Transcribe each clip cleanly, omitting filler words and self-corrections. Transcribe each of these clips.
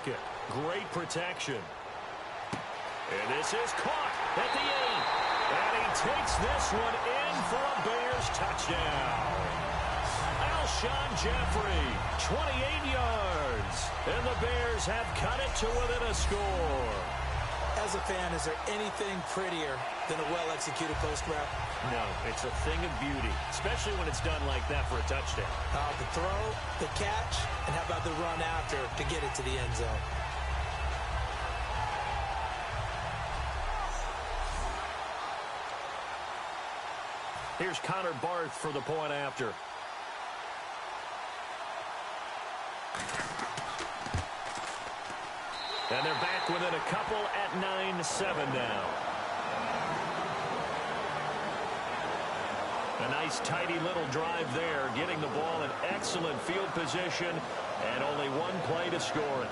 pocket. Great protection. And this is caught at the 8. And he takes this one in for a Bears touchdown. Alshon Jeffrey, 28 yards. And the Bears have cut it to within a score. As a fan, is there anything prettier than a well-executed post route? No, it's a thing of beauty, especially when it's done like that for a touchdown. The throw, the catch, and how about the run after to get it to the end zone? Here's Connor Barth for the point after. And they're back within a couple at 9-7 now. A nice, tidy little drive there, getting the ball in excellent field position, and only one play to score it.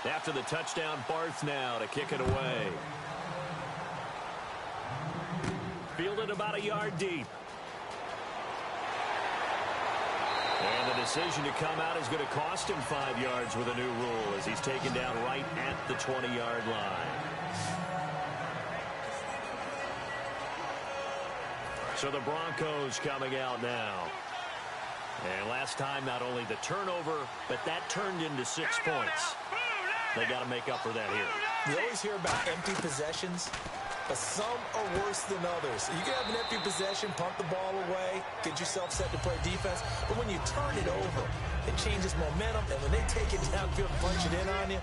After the touchdown, Barth now to kick it away. Fielded about a yard deep. And the decision to come out is going to cost him 5 yards with a new rule as he's taken down right at the 20-yard line. So the Broncos coming out now. And last time, not only the turnover, but that turned into 6 points. They got to make up for that here. You always hear about empty possessions, but some are worse than others. You can have an empty possession, pump the ball away, get yourself set to play defense, but when you turn it over, it changes momentum, and when they take it downfield and punch it in on you,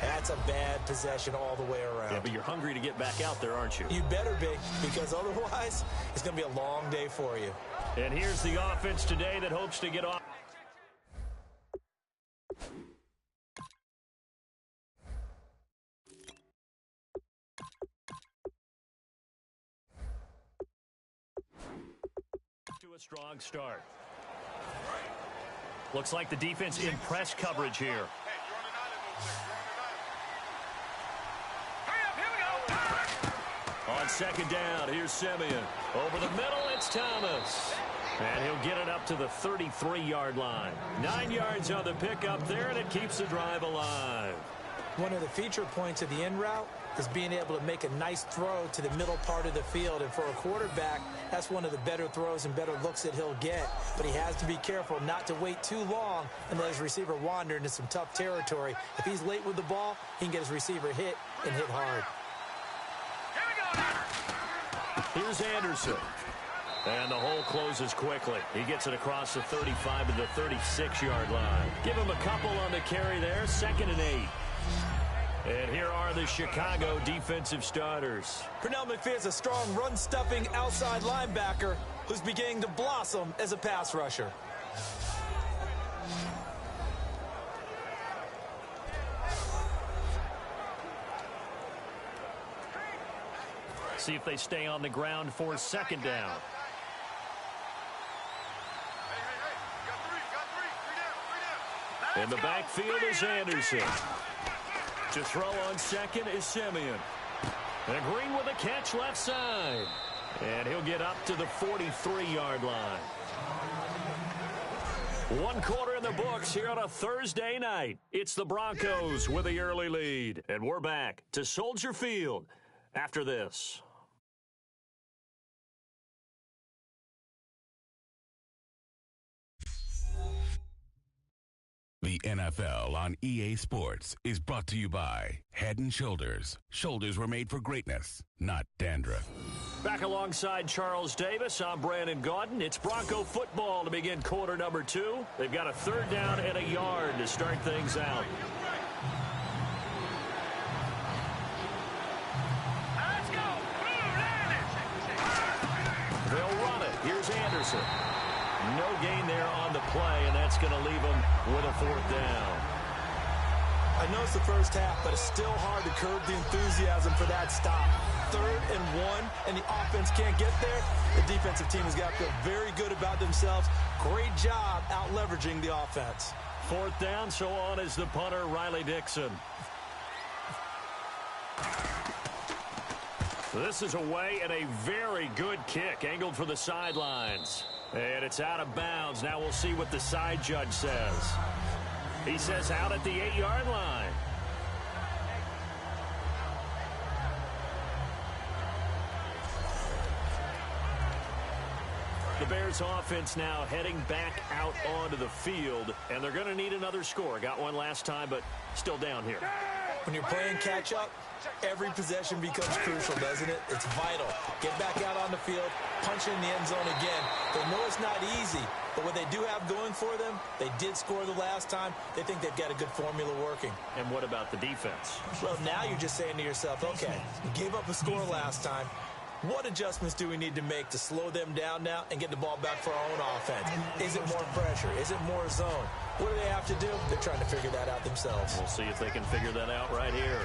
that's a bad possession all the way around. Yeah, but you're hungry to get back out there, aren't you? You better be, because otherwise, it's going to be a long day for you. And here's the offense today that hopes to get off. To a strong start. Looks like the defense in press coverage here. On second down, here's Simeon. Over the middle, it's Thomas. And he'll get it up to the 33-yard line. 9 yards on the pickup there, and it keeps the drive alive. One of the feature points of the in route is being able to make a nice throw to the middle part of the field. And for a quarterback, that's one of the better throws and better looks that he'll get. But he has to be careful not to wait too long and let his receiver wander into some tough territory. If he's late with the ball, he can get his receiver hit and hit hard. Here's Anderson. And the hole closes quickly. He gets it across the 35 to the 36-yard line. Give him a couple on the carry there. 2nd and 8. And here are the Chicago defensive starters. Pernell McPhee is a strong run-stuffing outside linebacker who's beginning to blossom as a pass rusher. See if they stay on the ground for 2nd down. In the backfield is Anderson. To throw on 2nd is Simeon. And Green with a catch left side. And he'll get up to the 43-yard line. 1 quarter in the books here on a Thursday night. It's the Broncos with the early lead. And we're back to Soldier Field after this. The NFL on EA Sports is brought to you by Head & Shoulders. Shoulders were made for greatness, not dandruff. Back alongside Charles Davis, I'm Brandon Gaudin. It's Bronco football to begin quarter number 2. They've got a 3rd down and a yard to start things out. Let's go. They'll run it. Here's Anderson. No gain there on the play, and that's going to leave them with a 4th down. I know it's the first half, but it's still hard to curb the enthusiasm for that stop. 3rd and 1, and the offense can't get there. The defensive team has got to feel very good about themselves. Great job out-leveraging the offense. 4th down, so on is the punter, Riley Dixon. This is away and a very good kick, angled for the sidelines. And it's out of bounds. Now we'll see what the side judge says. He says out at the 8-yard line. The Bears offense now heading back out onto the field, and they're going to need another score. Got one last time, but still down here. When you're playing catch-up, every possession becomes crucial, doesn't it? It's vital. Get back out on the field, punch in the end zone again. They know it's not easy, but what they do have going for them, they did score the last time. They think they've got a good formula working. And what about the defense? Well, now you're just saying to yourself, okay, you gave up a score last time. What adjustments do we need to make to slow them down now and get the ball back for our own offense? Is it more pressure? Is it more zone? What do they have to do? They're trying to figure that out themselves. We'll see if they can figure that out right here.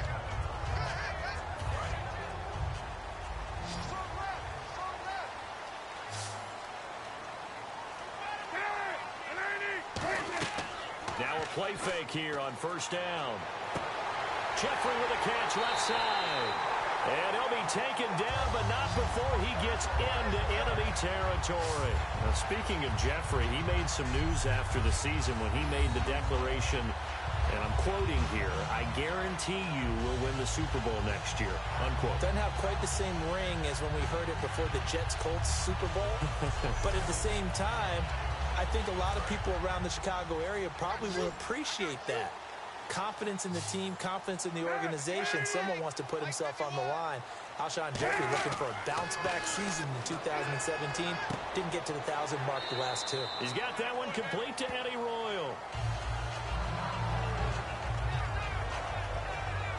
Now a play fake here on first down. Jeffrey with a catch left side. And he'll be taken down, but not before he gets into enemy territory. Now, speaking of Jeffrey, he made some news after the season when he made the declaration, and I'm quoting here, "I guarantee you will win the Super Bowl next year," unquote. Doesn't have quite the same ring as when we heard it before the Jets-Colts Super Bowl. But at the same time, I think a lot of people around the Chicago area probably will appreciate that. Confidence in the team, confidence in the organization. Someone wants to put himself on the line. Alshon Jeffrey looking for a bounce-back season in 2017. Didn't get to the 1,000 mark the last two. He's got that one complete to Eddie Royal.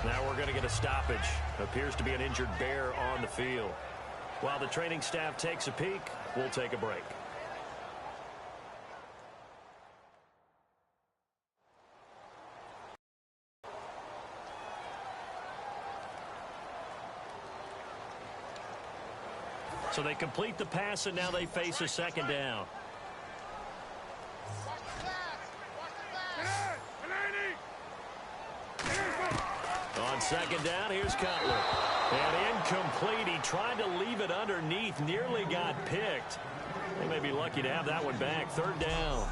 Now we're going to get a stoppage. Appears to be an injured Bear on the field. While the training staff takes a peek, we'll take a break. So they complete the pass, and now they face a second down. On second down, here's Cutler. And incomplete. He tried to leave it underneath, nearly got picked. They may be lucky to have that one back. Third down.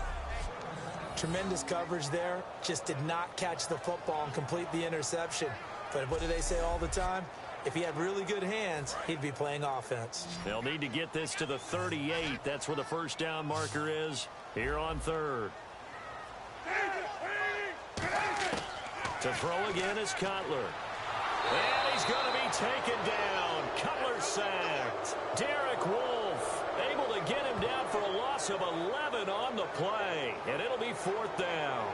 Tremendous coverage there. Just did not catch the football and complete the interception. But what do they say all the time? If he had really good hands, he'd be playing offense. They'll need to get this to the 38. That's where the first down marker is here on third. To throw again is Cutler. And he's going to be taken down. Cutler sacked. Derek Wolfe able to get him down for a loss of 11 on the play. And it'll be fourth down.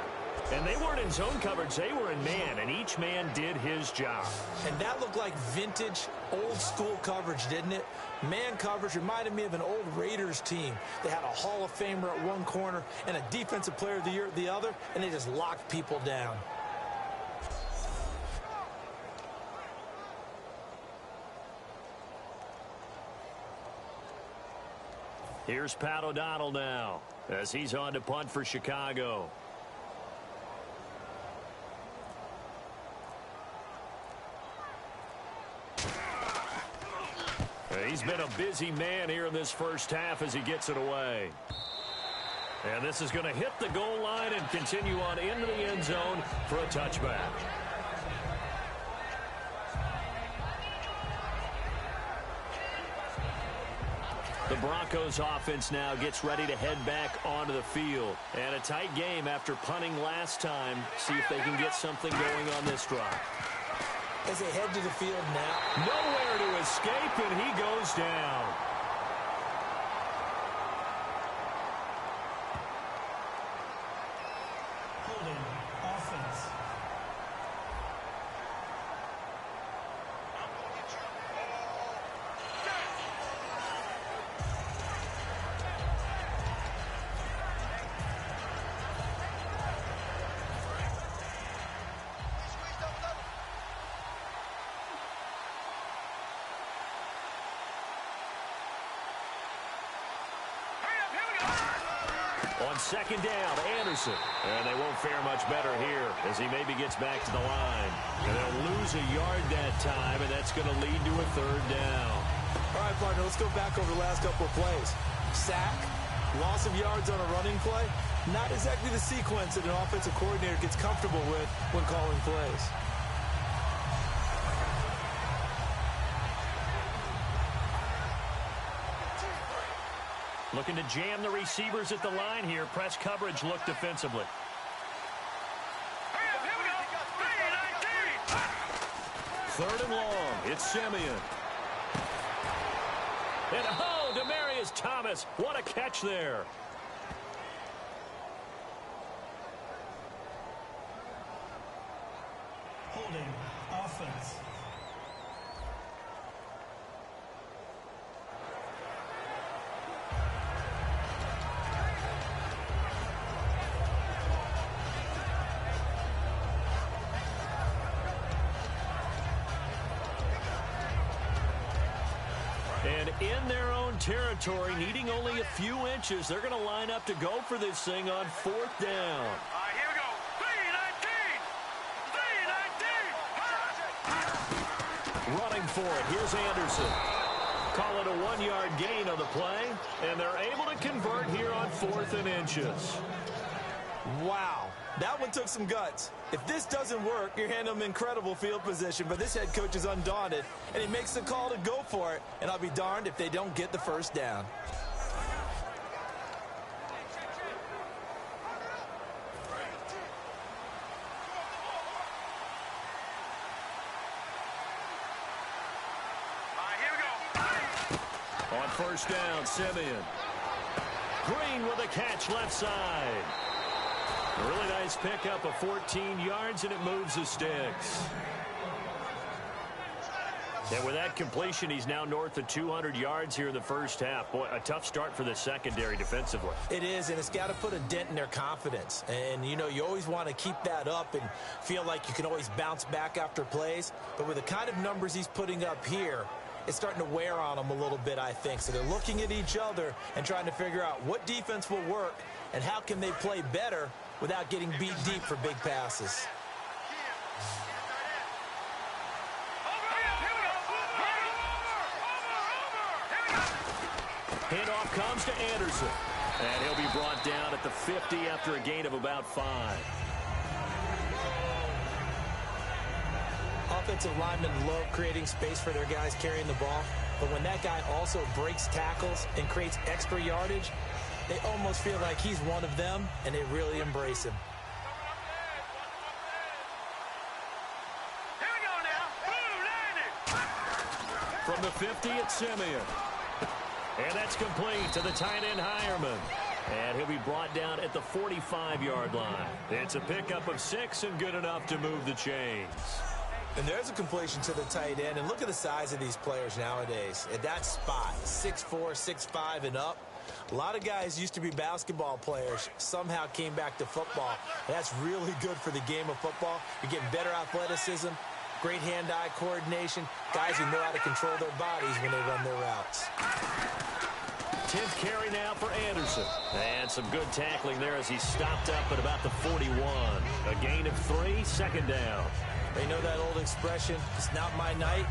And they weren't in zone coverage. They were in man, and each man did his job. And that looked like vintage, old-school coverage, didn't it? Man coverage reminded me of an old Raiders team. They had a Hall of Famer at one corner and a Defensive Player of the Year at the other, and they just locked people down. Here's Pat O'Donnell now as he's on to punt for Chicago. He's been a busy man here in this first half as he gets it away. And this is going to hit the goal line and continue on into the end zone for a touchback. The Broncos offense now gets ready to head back onto the field. And a tight game after punting last time. See if they can get something going on this drive. As they head to the field now. Nowhere to escape, and he goes down. Holding offense. On second down, Anderson. And they won't fare much better here as he maybe gets back to the line. And they'll lose a yard that time, and that's going to lead to a third down. All right, partner, let's go back over the last couple of plays. Sack, loss of yards on a running play. Not exactly the sequence that an offensive coordinator gets comfortable with when calling plays. Looking to jam the receivers at the line here. Press coverage look defensively. Third and long. It's Simeon. And Demaryius Thomas. What a catch there. Holding offense. And in their own territory, needing only a few inches, they're going to line up to go for this thing on fourth down. Here we go. 3-19. Running for it. Here's Anderson. Call it a 1-yard gain on the play, and they're able to convert here on 4th and inches. Wow, that one took some guts. If this doesn't work, you're handing them incredible field position, but this head coach is undaunted, and he makes the call to go for it, and I'll be darned if they don't get the first down. Here we go. On first down, Simeon. Green with a catch left side. A really nice pickup of 14 yards, and it moves the sticks. And with that completion, he's now north of 200 yards here in the first half. Boy, a tough start for the secondary defensively. It is, and it's got to put a dent in their confidence. And, you know, you always want to keep that up and feel like you can always bounce back after plays. But with the kind of numbers he's putting up here, it's starting to wear on them a little bit, I think. So they're looking at each other and trying to figure out what defense will work and how can they play better without getting beat deep for big passes. Handoff comes to Anderson. And he'll be brought down at the 50 after a gain of about 5. Offensive linemen love creating space for their guys carrying the ball. But when that guy also breaks tackles and creates extra yardage, they almost feel like he's one of them, and they really embrace him. Here we go now. From the 50, it's Simeon. And that's complete to the tight end, Hireman. And he'll be brought down at the 45-yard line. It's a pickup of 6 and good enough to move the chains. And there's a completion to the tight end. And look at the size of these players nowadays. At that spot, 6'4", 6'5", and up. A lot of guys used to be basketball players, somehow came back to football. And that's really good for the game of football. You're getting better athleticism, great hand-eye coordination, guys who know how to control their bodies when they run their routes. 10th carry now for Anderson. And some good tackling there as he stopped up at about the 41. A gain of 3, second down. They know that old expression, it's not my night.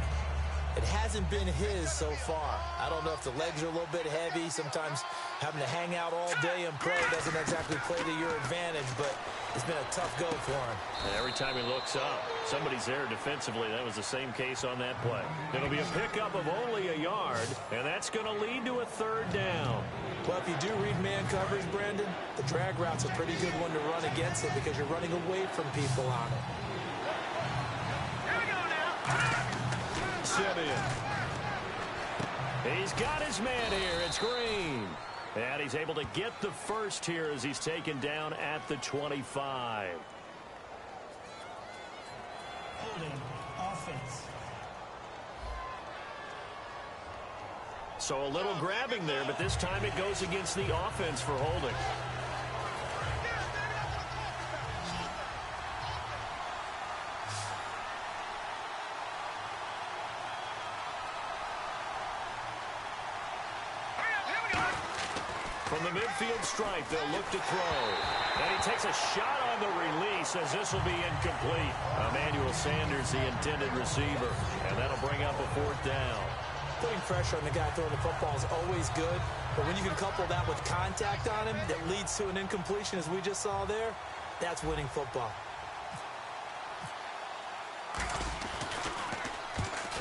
It hasn't been his so far. I don't know if the legs are a little bit heavy. Sometimes having to hang out all day and play doesn't exactly play to your advantage, but it's been a tough go for him. And every time he looks up, somebody's there defensively. That was the same case on that play. It'll be a pickup of only a yard, and that's going to lead to a third down. Well, if you do read man coverage, Brandon, the drag route's a pretty good one to run against it because you're running away from people on it. Simeon. He's got his man here. It's Green. And he's able to get the first here as he's taken down at the 25. Holding offense. So a little grabbing there, but this time it goes against the offense for holding. From the midfield stripe, they'll look to throw. And he takes a shot on the release as this will be incomplete. Emmanuel Sanders, the intended receiver. And that'll bring up a 4th down. Putting pressure on the guy throwing the football is always good. But when you can couple that with contact on him that leads to an incompletion, as we just saw there, that's winning football.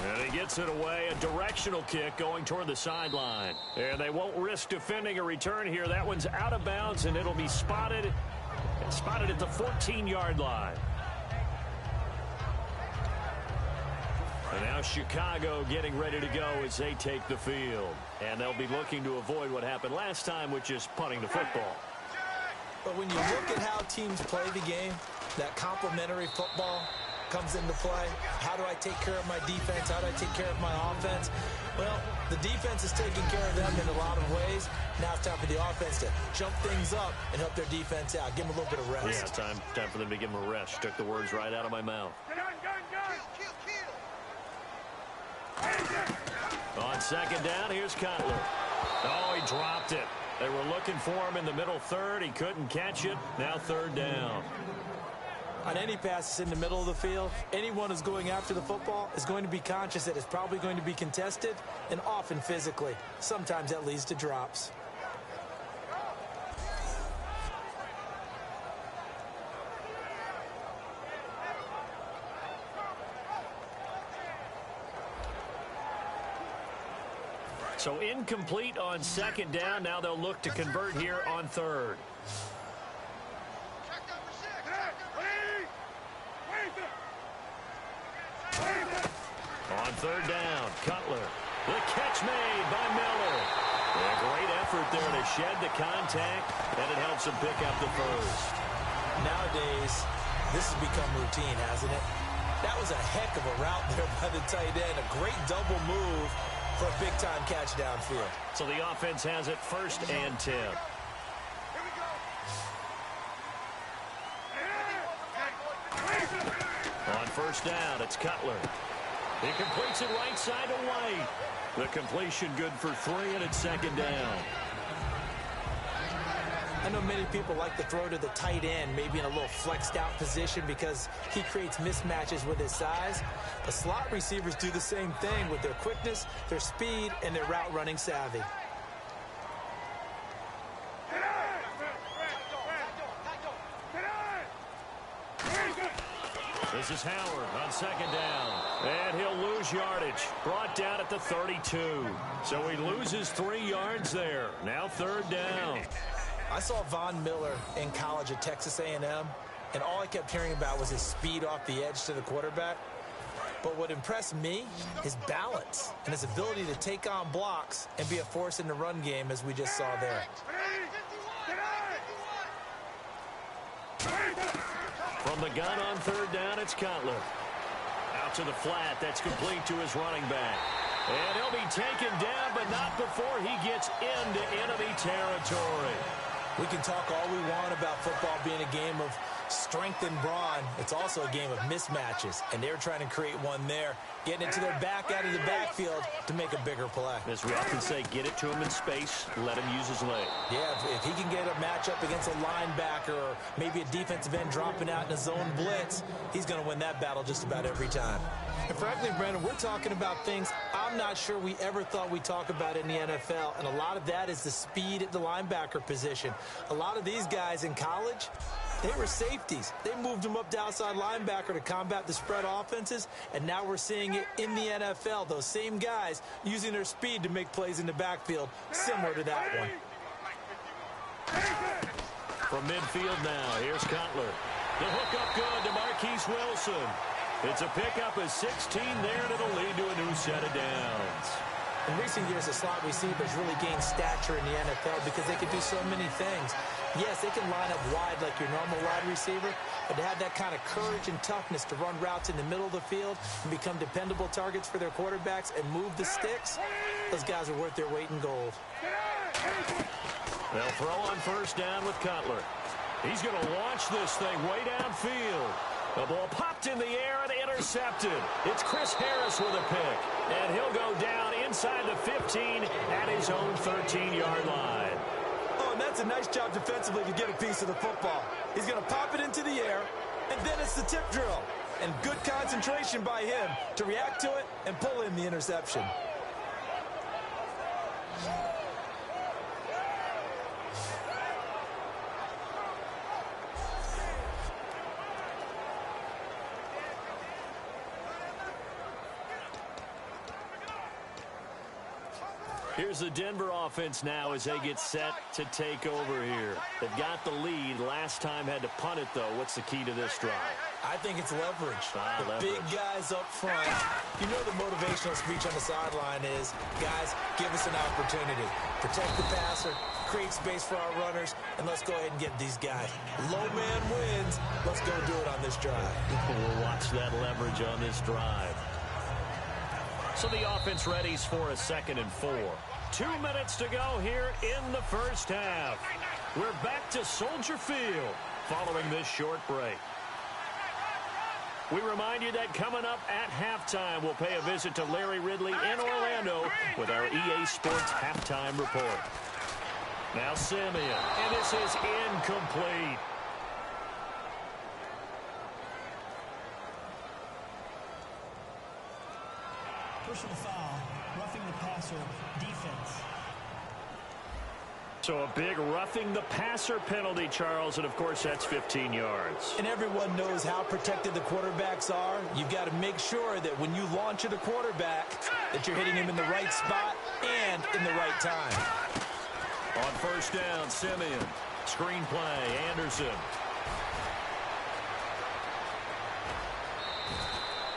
And he gets it away, a directional kick going toward the sideline. And they won't risk defending a return here. That one's out of bounds, and it'll be spotted at the 14-yard line. And now Chicago getting ready to go as they take the field. And they'll be looking to avoid what happened last time, which is punting the football. But when you look at how teams play the game, that complementary football comes into play. How do I take care of my defense? How do I take care of my offense? Well, the defense is taking care of them in a lot of ways. Now it's time for the offense to jump things up and help their defense out. Give them a little bit of rest. Yeah, time for them to give them a rest. Took the words right out of my mouth. On 2nd down, here's Cutler. Oh, he dropped it. They were looking for him in the middle 3rd. He couldn't catch it. Now 3rd down. On any passes in the middle of the field, anyone who's going after the football is going to be conscious that it's probably going to be contested, and often physically. Sometimes that leads to drops. So incomplete on 2nd down. Now they'll look to convert here on 3rd. On 3rd down, Cutler. The catch made by Miller. A great effort there to shed the contact, and it helps him pick up the 1st. Nowadays, this has become routine, hasn't it? That was a heck of a route there by the tight end. A great double move for a big-time catch downfield. So the offense has it 1st and 10. On 1st down, it's Cutler. He completes it right side to White. The completion good for 3, and it's 2nd down. I know many people like to throw to the tight end, maybe in a little flexed out position because he creates mismatches with his size. But slot receivers do the same thing with their quickness, their speed, and their route running savvy. This is Howard on 2nd down. And he'll lose yardage. Brought down at the 32. So he loses 3 yards there. Now 3rd down. I saw Von Miller in college at Texas A&M, and all I kept hearing about was his speed off the edge to the quarterback. But what impressed me, his balance and his ability to take on blocks and be a force in the run game, as we just saw there. From the gun on 3rd down, it's Cutler. Out to the flat. That's complete to his running back. And he'll be taken down, but not before he gets into enemy territory. We can talk all we want about football being a game of strength and brawn. It's also a game of mismatches, and they're trying to create one there, getting it to their back out of the backfield to make a bigger play. As we often say, get it to him in space, let him use his leg. Yeah, if he can get a matchup against a linebacker or maybe a defensive end dropping out in a zone blitz, he's going to win that battle just about every time. And frankly, Brandon, we're talking about things I'm not sure we ever thought we'd talk about in the NFL, and a lot of that is the speed at the linebacker position. A lot of these guys in college, they were safeties. They moved them up to outside linebacker to combat the spread offenses, and now we're seeing it in the NFL. Those same guys using their speed to make plays in the backfield, similar to that one. From midfield now, here's Cutler. The hook up good to Marquise Wilson. It's a pickup of 16 there, and it'll lead to a new set of downs. In recent years, the slot receivers really gained stature in the NFL because they can do so many things. Yes, they can line up wide like your normal wide receiver, but to have that kind of courage and toughness to run routes in the middle of the field and become dependable targets for their quarterbacks and move the sticks, those guys are worth their weight in gold. They'll throw on 1st down with Cutler. He's going to launch this thing way downfield. The ball popped in the air and intercepted. It's Chris Harris with a pick. And he'll go down inside the 15 at his own 13-yard line. and that's a nice job defensively to get a piece of the football. He's going to pop it into the air, and then it's the tip drill. And good concentration by him to react to it and pull in the interception. Here's the Denver offense now as they get set to take over here. They've got the lead. Last time had to punt it, though. What's the key to this drive? I think it's leverage. Leverage. Big guys up front. You know the motivational speech on the sideline is, guys, give us an opportunity. Protect the passer, create space for our runners, and let's go ahead and get these guys. Low man wins. Let's go do it on this drive. We'll watch that leverage on this drive. So the offense readies for a 2nd and 4. 2 minutes to go here in the first half. We're back to Soldier Field following this short break. We remind you that coming up at halftime, we'll pay a visit to Larry Ridley in Orlando with our EA Sports halftime report. Now Simeon, and this is incomplete. Personal foul, roughing the passer, defense. So a big roughing the passer penalty, Charles, and of course that's 15 yards. And everyone knows how protected the quarterbacks are. You've got to make sure that when you launch at a quarterback, that you're hitting him in the right spot and in the right time. On first down, Simeon. Screen play, Anderson.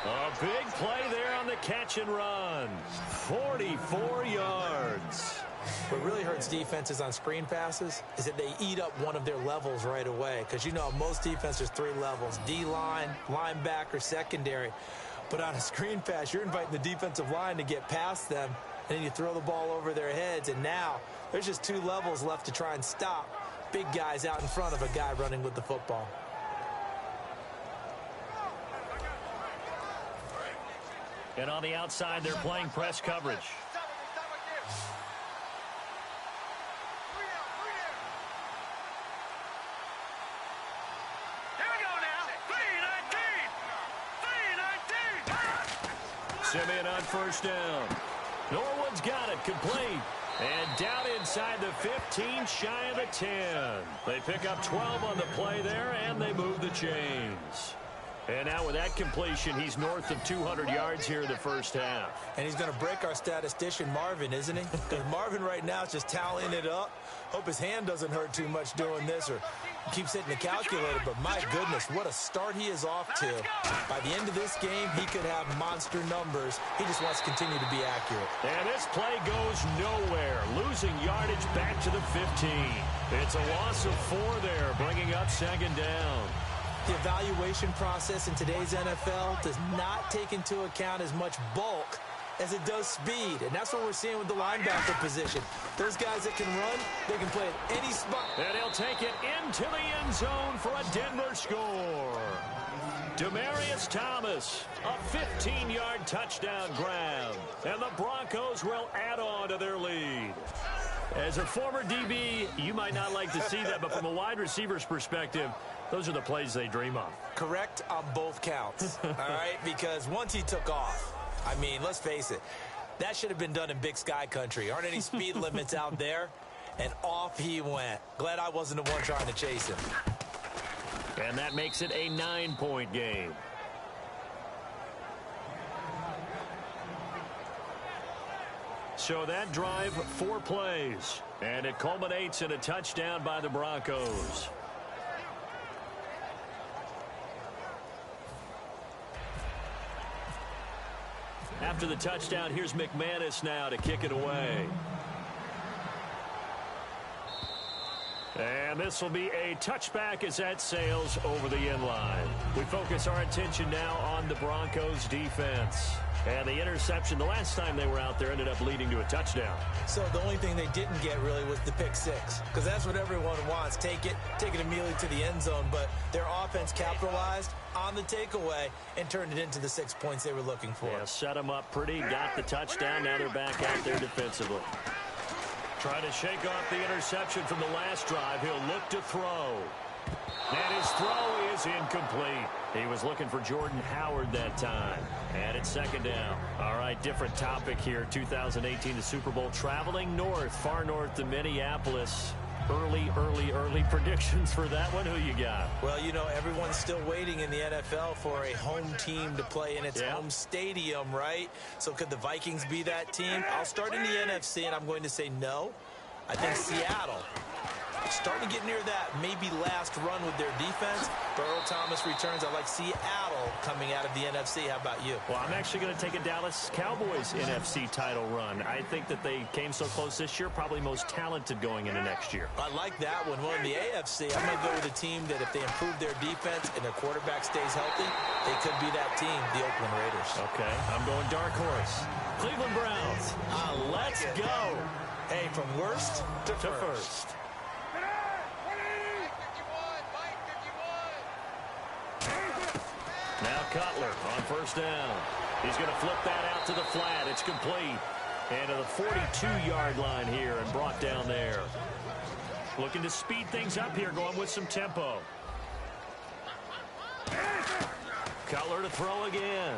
A big play there on the catch and run. 44 yards. What really hurts defenses on screen passes is that they eat up one of their levels right away. Because, you know, most defenses, 3 levels. D-line, linebacker, secondary. But on a screen pass, you're inviting the defensive line to get past them. And then you throw the ball over their heads. And now there's just 2 levels left to try and stop big guys out in front of a guy running with the football. And on the outside, they're playing press coverage. Here we go now. 3-19. Simeon on first down. Norwood's got it, complete. And down inside the 15, shy of the 10. They pick up 12 on the play there, and they move the chains. And now with that completion, he's north of 200 yards here in the first half. And he's going to break our statistician, Marvin, isn't he? Because Marvin right now is just tallying it up. Hope his hand doesn't hurt too much doing this or keeps hitting the calculator. But my goodness, what a start he is off to. By the end of this game, he could have monster numbers. He just wants to continue to be accurate. And this play goes nowhere. Losing yardage back to the 15. It's a loss of 4 there, bringing up 2nd down. The evaluation process in today's NFL does not take into account as much bulk as it does speed. And that's what we're seeing with the linebacker position. Those guys that can run, they can play at any spot. And he'll take it into the end zone for a Denver score. Demarius Thomas, a 15-yard touchdown grab. And the Broncos will add on to their lead. As a former DB, you might not like to see that, but from a wide receiver's perspective, those are the plays they dream of. Correct on both counts, all right? Because once he took off, I mean, let's face it, that should have been done in Big Sky country. Aren't any speed limits out there? And off he went. Glad I wasn't the one trying to chase him. And that makes it a 9-point game. So that drive, 4 plays. And it culminates in a touchdown by the Broncos. After the touchdown, here's McManus now to kick it away. And this will be a touchback as that sails over the end line. We focus our attention now on the Broncos defense. And the interception, the last time they were out there, ended up leading to a touchdown. So the only thing they didn't get really was the pick 6. Because that's what everyone wants. Take it immediately to the end zone. But their offense capitalized on the takeaway and turned it into the 6 points they were looking for. Yeah, set them up pretty, got the touchdown. Now they're back out there defensively. Trying to shake off the interception from the last drive. He'll look to throw. And his throw is incomplete. He was looking for Jordan Howard that time. And it's second down. All right, different topic here. 2018, the Super Bowl, traveling north, far north to Minneapolis. Early predictions for that one. Who you got? Well, you know, everyone's still waiting in the NFL for a home team to play in its home stadium, right? So could the Vikings be that team? I'll start in the NFC, and I'm going to say no. I think Seattle, starting to get near that maybe last run with their defense. Burrow Thomas returns. I like Seattle coming out of the NFC. How about you? Well, I'm actually going to take a Dallas Cowboys NFC title run. I think that they came so close this year, probably most talented going into next year. I like that one. Well, in the AFC, I'm going to go with a team that if they improve their defense and their quarterback stays healthy, they could be that team, the Oakland Raiders. Okay, I'm going dark horse. Cleveland Browns. Let's go. Hey, from worst to first. Now Cutler on first down. He's going to flip that out to the flat. It's complete. And to the 42-yard line here and brought down there. Looking to speed things up here, going with some tempo. Cutler to throw again.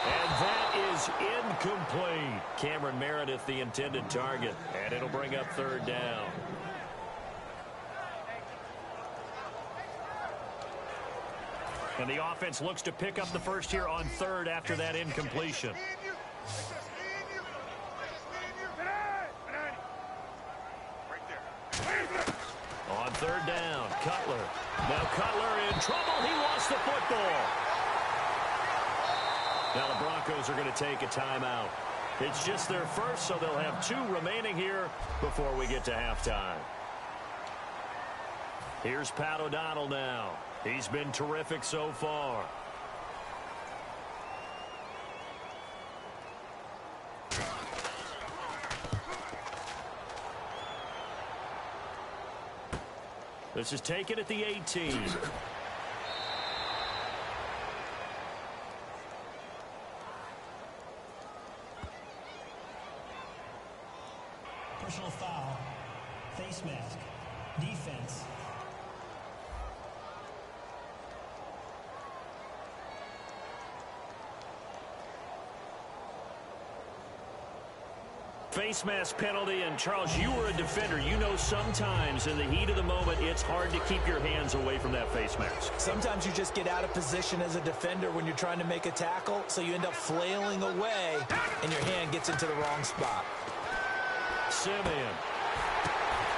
And that is incomplete. Cameron Meredith, the intended target. And it'll bring up third down. And the offense looks to pick up the first here on third after that incompletion. On third down, Cutler. Now Cutler in trouble. He lost the football. Now the Broncos are going to take a timeout. It's just their first, so they'll have 2 remaining here before we get to halftime. Here's Pat O'Donnell now. He's been terrific so far. This is taken at the 18. Personal foul. Face mask. Defense. Face mask penalty, and Charles, you were a defender. You know sometimes in the heat of the moment, it's hard to keep your hands away from that face mask. Sometimes you just get out of position as a defender when you're trying to make a tackle, so you end up flailing away, and your hand gets into the wrong spot. Simeon.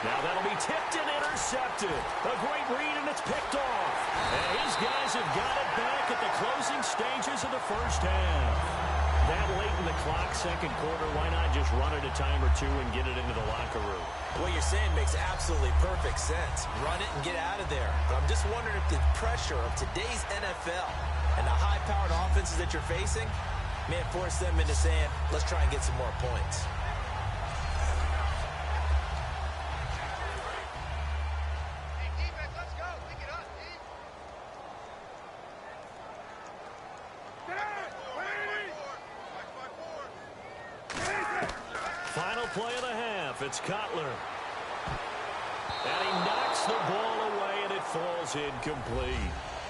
Now that'll be tipped and intercepted. A great read, and it's picked off. And his guys have got it back at the closing stages of the first half. That late in the clock, second quarter, why not just run it a time or 2 and get it into the locker room? What you're saying makes absolutely perfect sense. Run it and get out of there. But I'm just wondering if the pressure of today's NFL and the high-powered offenses that you're facing may have forced them into saying, let's try and get some more points. Final play of the half. It's Cutler. And he knocks the ball away, and it falls incomplete.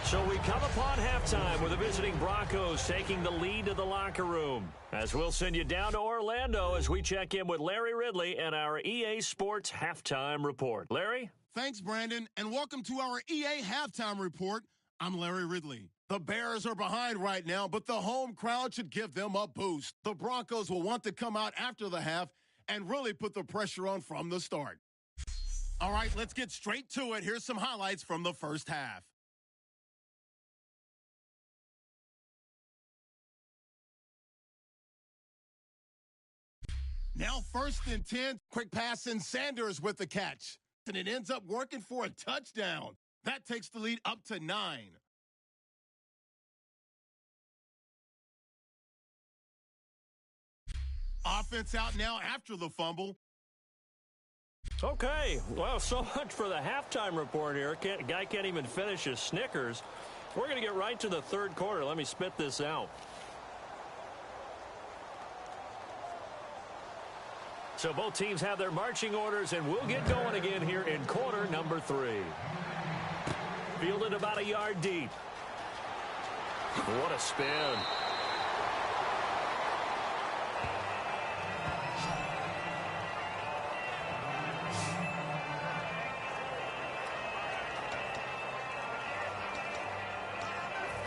So we come upon halftime with the visiting Broncos taking the lead to the locker room. As we'll send you down to Orlando as we check in with Larry Ridley and our EA Sports Halftime Report. Larry? Thanks, Brandon, and welcome to our EA Halftime Report. I'm Larry Ridley. The Bears are behind right now, but the home crowd should give them a boost. The Broncos will want to come out after the half and really put the pressure on from the start. All right, let's get straight to it. Here's some highlights from the first half. Now 1st and 10, quick pass, and Sanders with the catch. And it ends up working for a touchdown. That takes the lead up to 9. Offense out now after the fumble. Okay, well, so much for the halftime report here. Guy can't even finish his Snickers. We're going to get right to the third quarter. Let me spit this out. So both teams have their marching orders, and we'll get going again here in quarter number 3. Fielded about a yard deep. What a spin.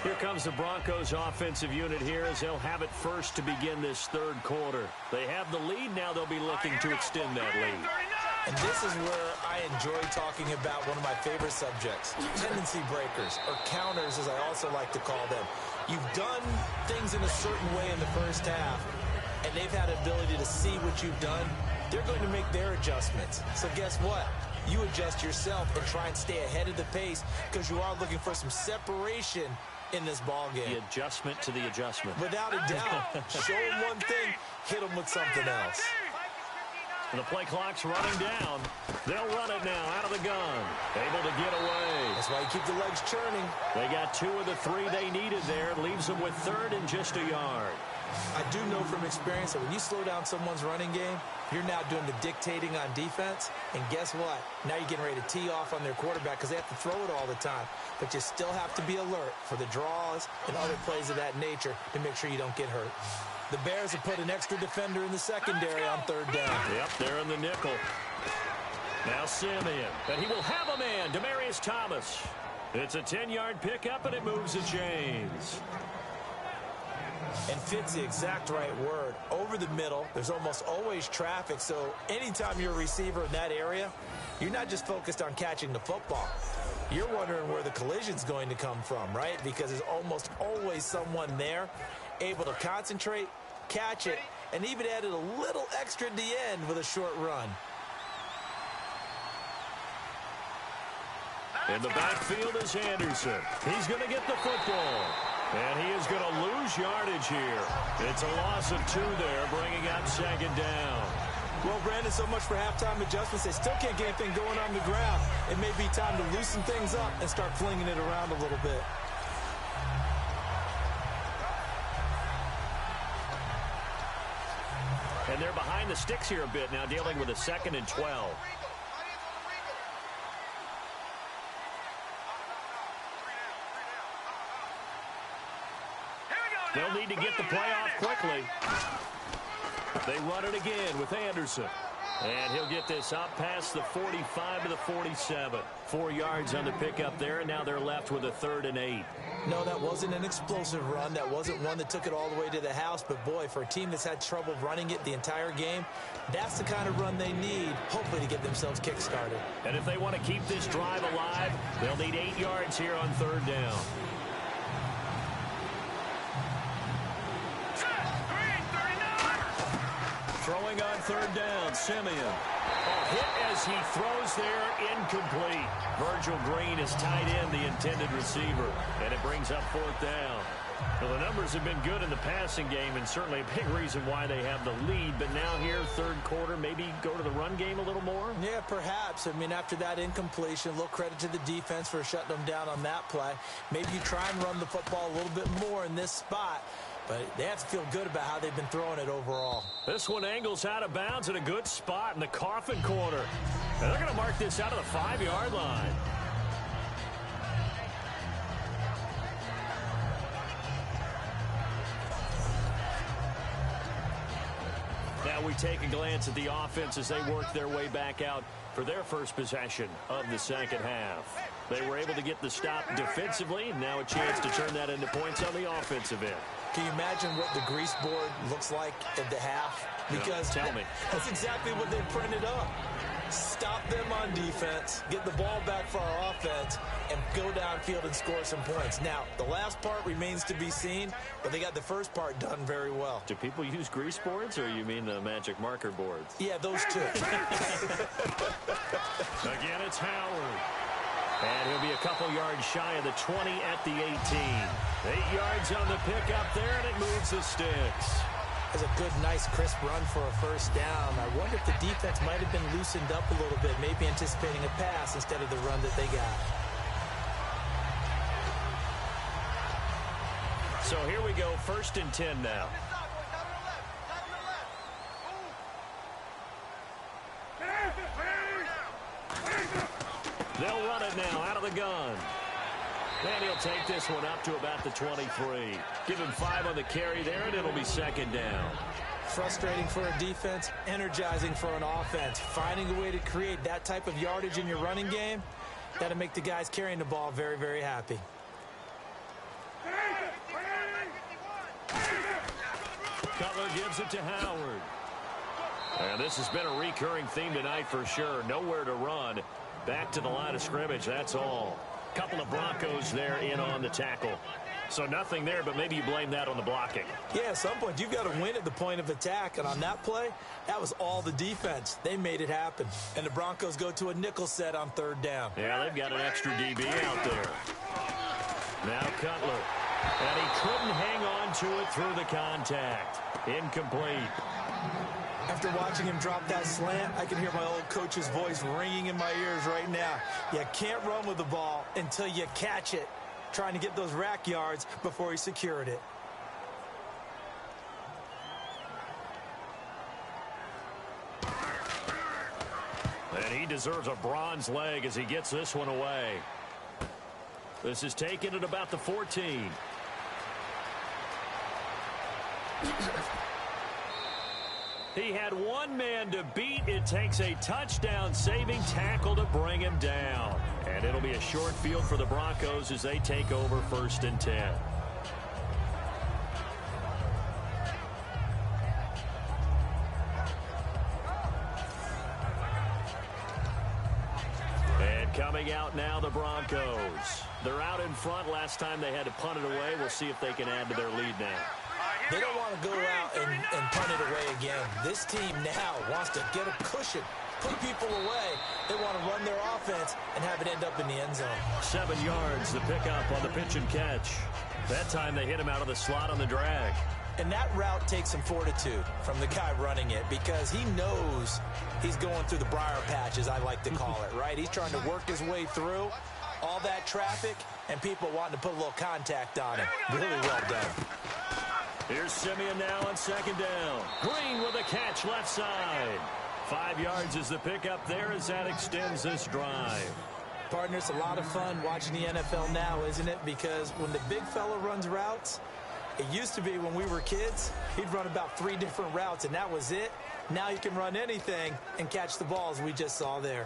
Here comes the Broncos offensive unit here as they'll have it first to begin this third quarter. They have the lead. Now they'll be looking to extend that lead. And this is where I enjoy talking about one of my favorite subjects, tendency breakers, or counters as I also like to call them. You've done things in a certain way in the first half, and they've had the ability to see what you've done. They're going to make their adjustments. So guess what? You adjust yourself and try and stay ahead of the pace because you are looking for some separation in this ball game. The adjustment to the adjustment. Without a doubt. Show them one thing, hit them with something else. And the play clock's running down. They'll run it now out of the gun. Able to get away. That's why you keep the legs churning. They got 2 of the 3 they needed there. Leaves them with third and just a yard. I do know from experience that when you slow down someone's running game, you're now doing the dictating on defense. And guess what? Now you're getting ready to tee off on their quarterback because they have to throw it all the time. But you still have to be alert for the draws and other plays of that nature to make sure you don't get hurt. The Bears have put an extra defender in the secondary on third down. Yep, they're in the nickel. Now Simeon, and he will have a man, Demaryius Thomas. It's a 10-yard pickup, and it moves the chains. And fits the exact right word. Over the middle, there's almost always traffic, so anytime you're a receiver in that area, you're not just focused on catching the football. You're wondering where the collision's going to come from, right? Because there's almost always someone there able to concentrate, catch it, and even added a little extra at the end with a short run. In the backfield is Anderson. He's going to get the football. And he is going to lose yardage here. It's a loss of 2 there, bringing up second down. Well, Brandon, so much for halftime adjustments. They still can't get anything going on the ground. It may be time to loosen things up and start flinging it around a little bit. And they're behind the sticks here a bit now, dealing with a 2nd and 12. They'll need to get the play off quickly. They run it again with Anderson. And he'll get this up past the 45 to the 47. 4 yards on the pickup there, and now they're left with a 3rd and 8. No, that wasn't an explosive run. That wasn't one that took it all the way to the house. But, boy, for a team that's had trouble running it the entire game, that's the kind of run they need, hopefully, to get themselves kick-started. And if they want to keep this drive alive, they'll need 8 yards here on 3rd down. Throwing on 3rd down, Simeon. Hit as he throws there, incomplete. Virgil Green is tied in, the intended receiver, and it brings up 4th down. Well, the numbers have been good in the passing game, and certainly a big reason why they have the lead. But now here, 3rd quarter, maybe go to the run game a little more? Yeah, perhaps. I mean, after that incompletion, a little credit to the defense for shutting them down on that play. Maybe you try and run the football a little bit more in this spot. But they have to feel good about how they've been throwing it overall. This one angles out of bounds at a good spot in the coffin corner. And they're going to mark this out of the 5-yard line. Now we take a glance at the offense as they work their way back out for their first possession of the second half. They were able to get the stop defensively, and now a chance to turn that into points on the offensive end. Can you imagine what the grease board looks like at the half? Because tell me. That's exactly what they printed up. Stop them on defense, get the ball back for our offense, and go downfield and score some points. Now, the last part remains to be seen, but they got the first part done very well. Do people use grease boards, or you mean the magic marker boards? Yeah, those two. Again, it's Howard. And he'll be a couple yards shy of the 20 at the 18. 8 yards on the pickup there, and it moves the sticks. That's a good, nice, crisp run for a first down. I wonder if the defense might have been loosened up a little bit, maybe anticipating a pass instead of the run that they got. So here we go, 1st and 10 now. They'll run it now out of the gun. And he'll take this one up to about the 23. Give him 5 on the carry there, and it'll be second down. Frustrating for a defense, energizing for an offense. Finding a way to create that type of yardage in your running game, that'll make the guys carrying the ball very, very happy. Cutler gives it to Howard. And this has been a recurring theme tonight for sure. Nowhere to run. Back to the line of scrimmage, that's all. Couple of Broncos there in on the tackle. So nothing there, but maybe you blame that on the blocking. Yeah, at some point, you've got to win at the point of attack. And on that play, that was all the defense. They made it happen. And the Broncos go to a nickel set on 3rd down. Yeah, they've got an extra DB out there. Now Cutler. And he couldn't hang on to it through the contact. Incomplete. After watching him drop that slant, I can hear my old coach's voice ringing in my ears right now. You can't run with the ball until you catch it. Trying to get those rack yards before he secured it. And he deserves a bronze leg as he gets this one away. This is taken at about the 14. He had one man to beat. It takes a touchdown-saving tackle to bring him down. And it'll be a short field for the Broncos as they take over 1st and 10. And coming out now, the Broncos. They're out in front. Last time they had to punt it away. We'll see if they can add to their lead now. They don't want to go out and punt it away again. This team now wants to get a cushion, put people away. They want to run their offense and have it end up in the end zone. 7 yards, the pickup on the pitch and catch. That time they hit him out of the slot on the drag. And that route takes some fortitude from the guy running it because he knows he's going through the briar patch, as I like to call it, right? He's trying to work his way through all that traffic and people wanting to put a little contact on him. Really well done. Here's Simeon now on 2nd down. Green with a catch left side. 5 yards is the pickup there as that extends this drive. Partner, it's a lot of fun watching the NFL now, isn't it? Because when the big fella runs routes, it used to be when we were kids, he'd run about 3 different routes, and that was it. Now you can run anything and catch the balls we just saw there.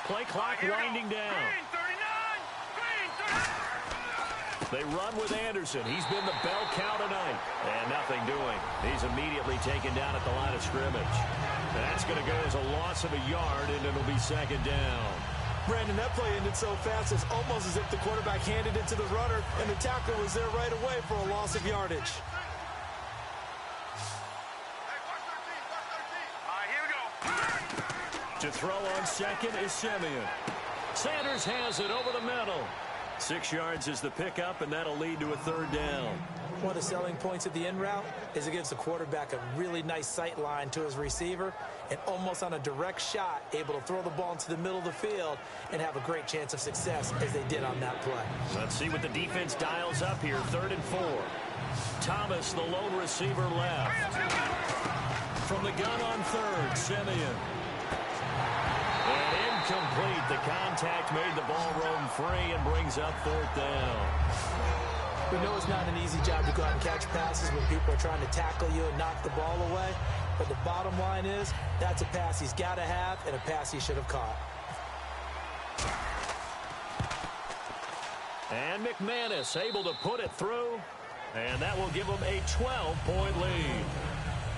Play clock winding down. They run with Anderson. He's been the bell cow tonight. And nothing doing. He's immediately taken down at the line of scrimmage. That's going to go as a loss of a yard, and it'll be 2nd down. Brandon, that play ended so fast, it's almost as if the quarterback handed it to the runner, and the tackler was there right away for a loss of yardage. To throw on 2nd is Simeon. Sanders has it over the middle. 6 yards is the pickup, and that'll lead to a 3rd down. One of the selling points of the in route is it gives the quarterback a really nice sight line to his receiver and almost on a direct shot able to throw the ball into the middle of the field and have a great chance of success as they did on that play. Let's see what the defense dials up here. 3rd and 4. Thomas, the lone receiver, left. From the gun on 3rd, Simeon. And incomplete. The contact made the ball roam free and brings up 4th down. We know it's not an easy job to go out and catch passes when people are trying to tackle you and knock the ball away. But the bottom line is that's a pass he's got to have and a pass he should have caught. And McManus able to put it through. And that will give them a 12-point lead.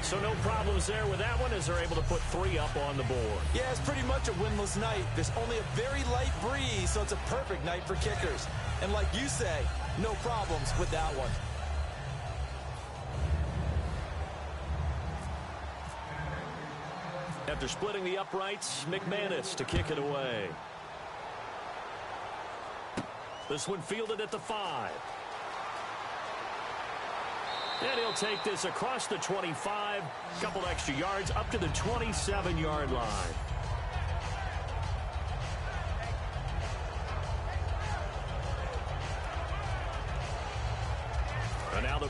So no problems there with that one as they're able to put 3 up on the board. Yeah, it's pretty much a winless night. There's only a very light breeze, so it's a perfect night for kickers. And like you say, no problems with that one. After splitting the uprights, McManus to kick it away. This one fielded at the 5. And he'll take this across the 25, couple extra yards up to the 27-yard line.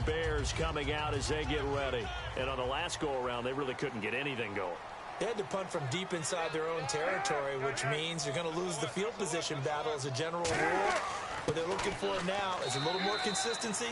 Bears coming out as they get ready. And on the last go-around, they really couldn't get anything going. They had to punt from deep inside their own territory, which means you're going to lose the field position battle as a general rule. What they're looking for now is a little more consistency,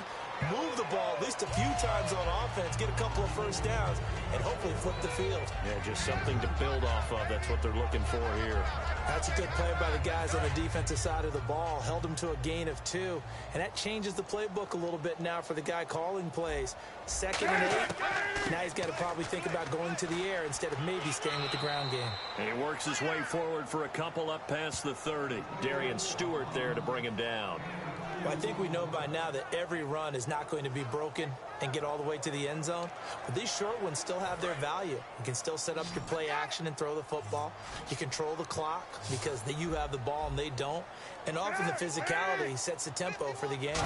move the ball at least a few times on offense, get a couple of first downs, and hopefully flip the field. Yeah, just something to build off of. That's what they're looking for here. That's a good play by the guys on the defensive side of the ball. Held them to a gain of 2, and that changes the playbook a little bit now for the guy calling plays. 2nd and 8. Now he's got to probably think about going to the air instead of maybe staying with the ground game. And he works his way forward for a couple up past the 30. Darian Stewart there to bring him down. Well, I think we know by now that every run is not going to be broken and get all the way to the end zone. But these short ones still have their value. You can still set up your play action and throw the football. You control the clock because you have the ball and they don't. And often the physicality sets the tempo for the game.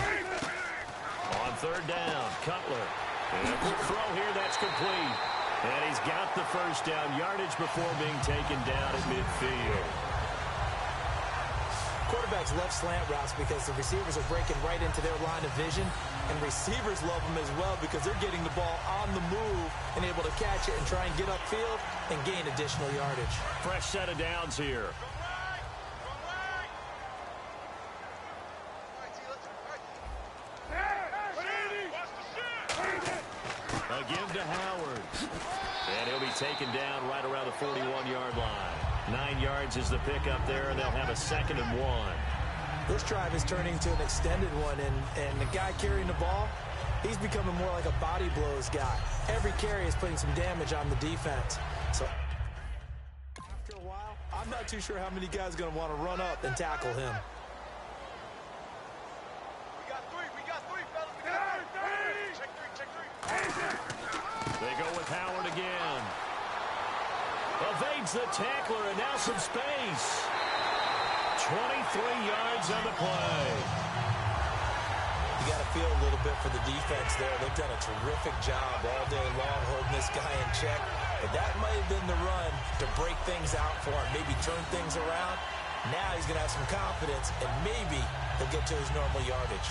On 3rd down, Cutler. And a quick throw here, that's complete. And he's got the first down yardage before being taken down at midfield. Quarterbacks love slant routes because the receivers are breaking right into their line of vision, and receivers love them as well because they're getting the ball on the move and able to catch it and try and get upfield and gain additional yardage. Fresh set of downs here. A give to Howard. And he'll be taken down right around the 41-yard line. 9 yards is the pickup there, and they'll have a 2nd and 1. This drive is turning to an extended one, and the guy carrying the ball, he's becoming more like a body blows guy. Every carry is putting some damage on the defense. So after a while, I'm not too sure how many guys are going to want to run up and tackle him. We got three, fellas. We got three. Check three. They go with Howard again. Evades the tackler, and now some space. 23 yards on the play. You got to feel a little bit for the defense there. They've done a terrific job all day long holding this guy in check. But that might have been the run to break things out for him, maybe turn things around. Now he's going to have some confidence, and maybe he'll get to his normal yardage.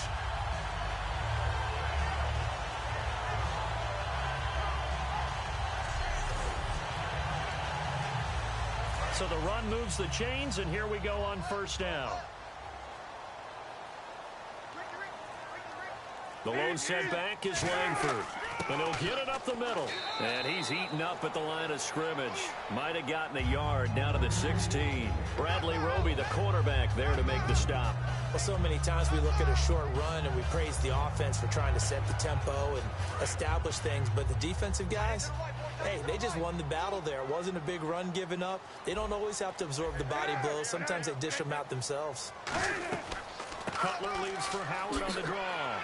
So the run moves the chains, and here we go on 1st down. The lone setback is Langford. And he'll get it up the middle. And he's eaten up at the line of scrimmage. Might have gotten a yard down to the 16. Bradley Roby, the quarterback, there to make the stop. Well, so many times we look at a short run and we praise the offense for trying to set the tempo and establish things. But the defensive guys, hey, they just won the battle there. It wasn't a big run given up. They don't always have to absorb the body blows. Sometimes they dish them out themselves. Cutler leaves for Howard on the draw.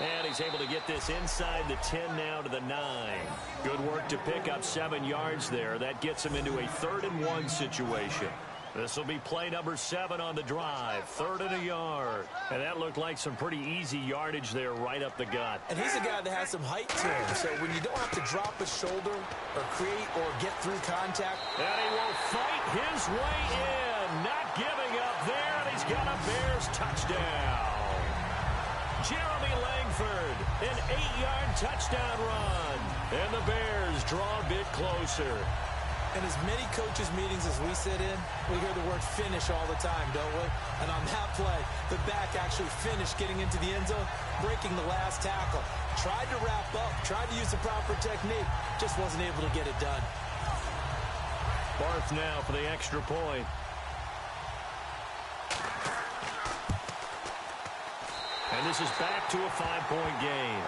And he's able to get this inside the 10 now to the 9. Good work to pick up 7 yards there. That gets him into a 3rd and 1 situation. This will be play number 7 on the drive. 3rd and a yard. And that looked like some pretty easy yardage there right up the gut. And he's a guy that has some height to him. So when you don't have to drop a shoulder or create or get through contact. And he will fight his way in. Not giving up there. And he's got a Bears touchdown. Jeremy Langford, an 8-yard touchdown run. And the Bears draw a bit closer. In as many coaches' meetings as we sit in, we hear the word finish all the time, don't we? And on that play, the back actually finished getting into the end zone, breaking the last tackle. Tried to wrap up, tried to use the proper technique, just wasn't able to get it done. Barth now for the extra point. And this is back to a 5-point game.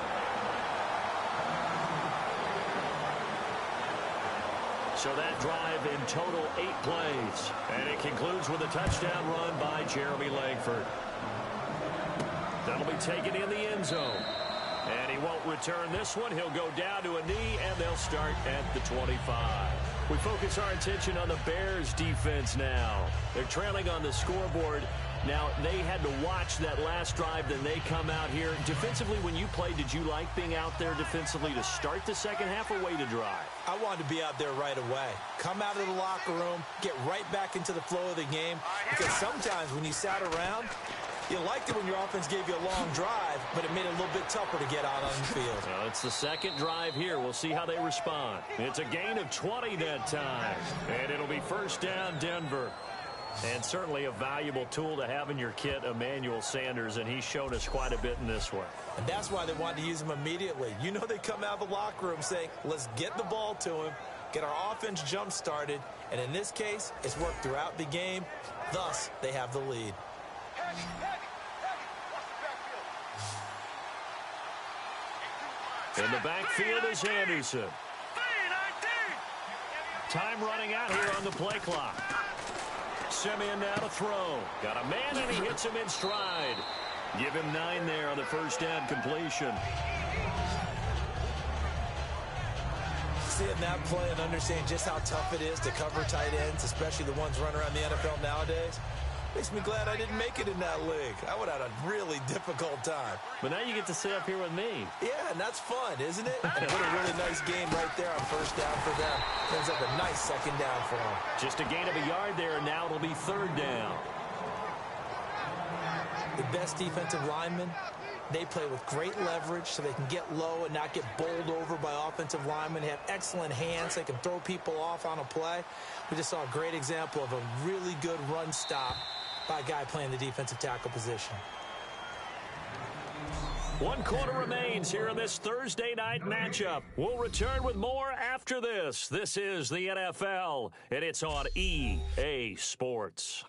So that drive in total 8 plays. And it concludes with a touchdown run by Jeremy Langford. That'll be taken in the end zone. And he won't return this one. He'll go down to a knee, and they'll start at the 25. We focus our attention on the Bears defense now. They're trailing on the scoreboard. Now, they had to watch that last drive, then they come out here. Defensively, when you played, did you like being out there defensively to start the second half or wait to drive? I wanted to be out there right away. Come out of the locker room, get right back into the flow of the game. Because sometimes when you sat around, You liked it when your offense gave you a long drive, but it made it a little bit tougher to get out on the field. Well, it's the second drive here. We'll see how they respond. It's a gain of 20 that time, and it'll be first down Denver. And certainly a valuable tool to have in your kit, Emmanuel Sanders, and he's shown us quite a bit in this one. And that's why they wanted to use him immediately. You know they come out of the locker room saying, let's get the ball to him, get our offense jump-started, and in this case, it's worked throughout the game. Thus, they have the lead. In the backfield is Anderson. Time running out here on the play clock. Simeon now to throw. Got a man, and he hits him in stride. Give him 9 there on the first down completion. Seeing that play and understanding just how tough it is to cover tight ends, especially the ones running around the NFL nowadays, makes me glad I didn't make it in that league. I would have had a really difficult time. But now you get to sit up here with me. Yeah, and that's fun, isn't it? And what a really nice game right there on first down for them. Ends up a nice second down for them. Just a gain of a yard there, and now it'll be third down. The best defensive linemen, they play with great leverage so they can get low and not get bowled over by offensive linemen. They have excellent hands. They can throw people off on a play. We just saw a great example of a really good run stop by a guy playing the defensive tackle position. 1 quarter remains here in this Thursday night matchup. We'll return with more after this. This is the NFL, and it's on EA Sports.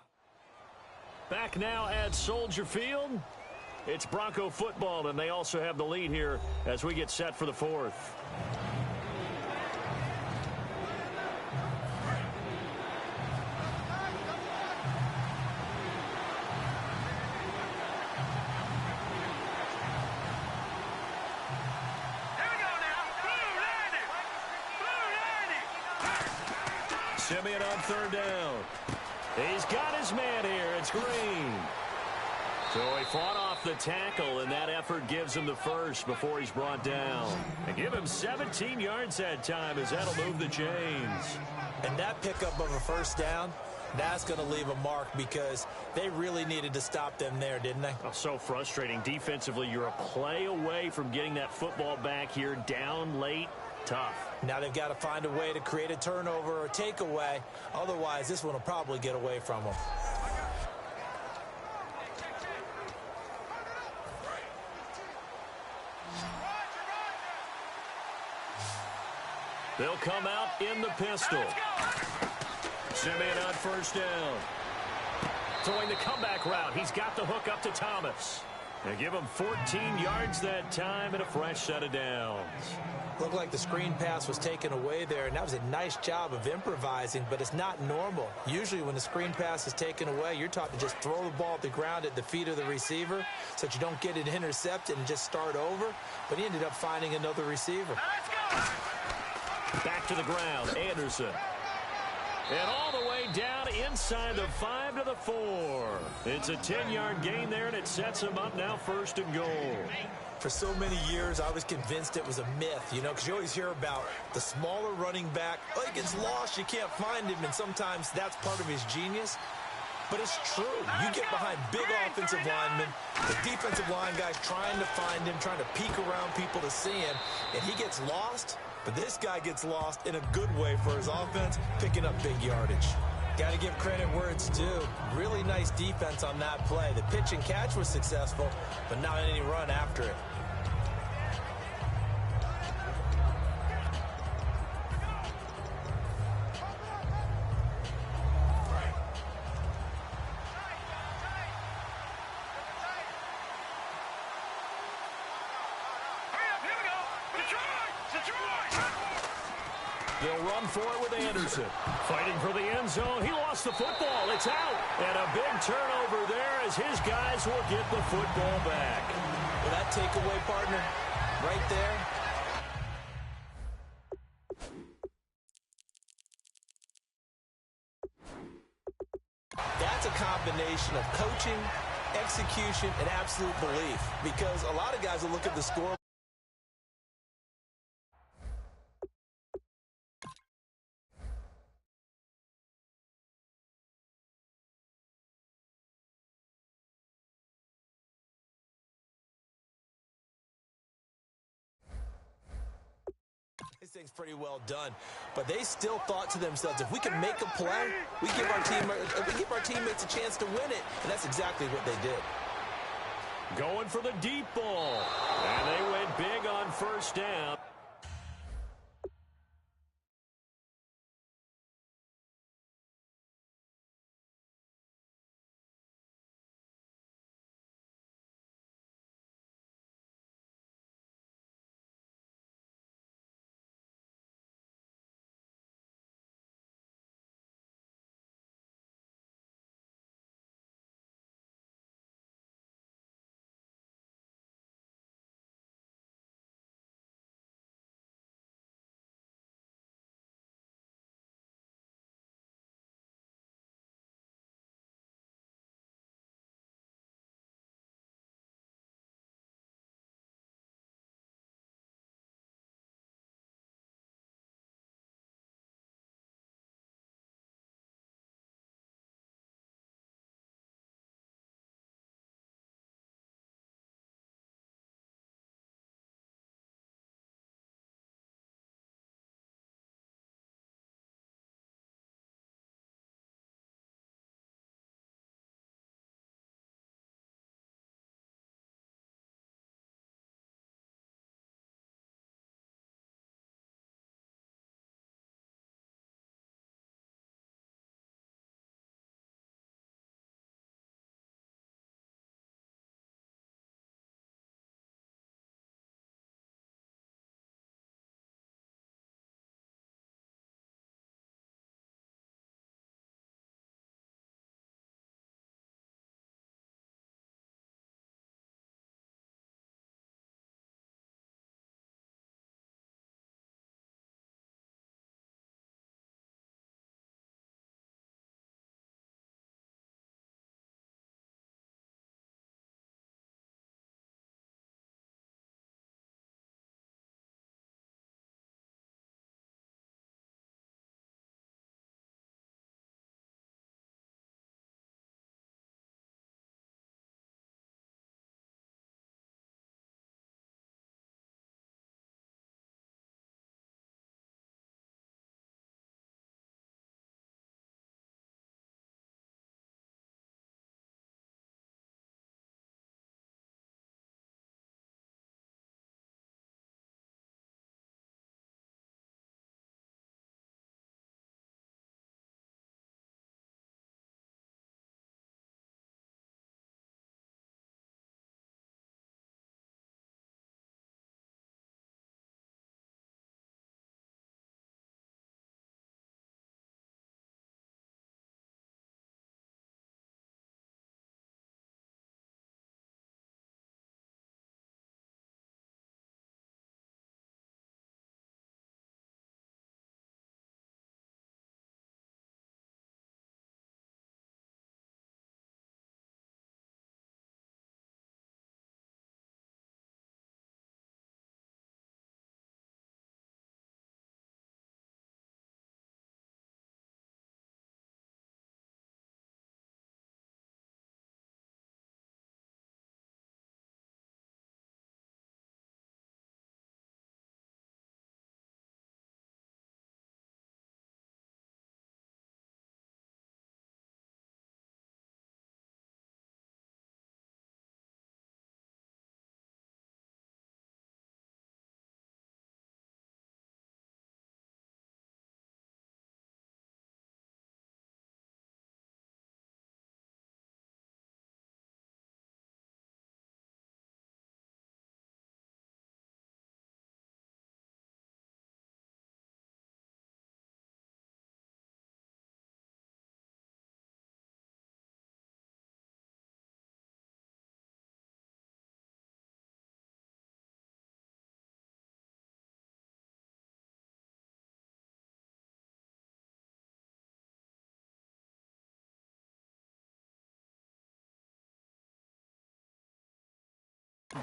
Back now at Soldier Field. It's Bronco football, and they also have the lead here as we get set for the fourth. Simeon on third down. He's got his man here. It's Green. So he fought off the tackle, and that effort gives him the first before he's brought down. And give him 17 yards that time as that'll move the chains. And that pickup of a first down, that's going to leave a mark because they really needed to stop them there, didn't they? Oh, so frustrating. Defensively, you're a play away from getting that football back here down late. Tough. Now they've got to find a way to create a turnover or takeaway. Otherwise, this one will probably get away from them. They'll come out in the pistol. Simeon on first down. Throwing the comeback route. He's got the hook up to Thomas. They give him 14 yards that time and a fresh set of downs. Looked like the screen pass was taken away there, and that was a nice job of improvising, but it's not normal. Usually when the screen pass is taken away, you're taught to just throw the ball at the ground at the feet of the receiver so that you don't get it intercepted and just start over, but he ended up finding another receiver. Back to the ground, Anderson. And all the way down inside the 5 to the 4. It's a 10-yard gain there, and it sets him up now first and goal. For so many years, I was convinced it was a myth, you know, because you always hear about the smaller running back. Oh, he gets lost, you can't find him, and sometimes that's part of his genius. But it's true. You get behind big offensive linemen, the defensive line guy's trying to find him, trying to peek around people to see him, and he gets lost. But this guy gets lost in a good way for his offense, picking up big yardage. Got to give credit where it's due. Really nice defense on that play. The pitch and catch was successful, but not any run after it. They'll run for it with Anderson. Fighting for the end zone. He lost the football. It's out. And a big turnover there as his guys will get the football back. Well, that takeaway, partner, right there. That's a combination of coaching, execution, and absolute belief. Because a lot of guys will look at the score instinct's pretty well done. But they still thought to themselves, if we can make a play, we give our teammates a chance to win it. And that's exactly what they did. Going for the deep ball. And they went big on first down.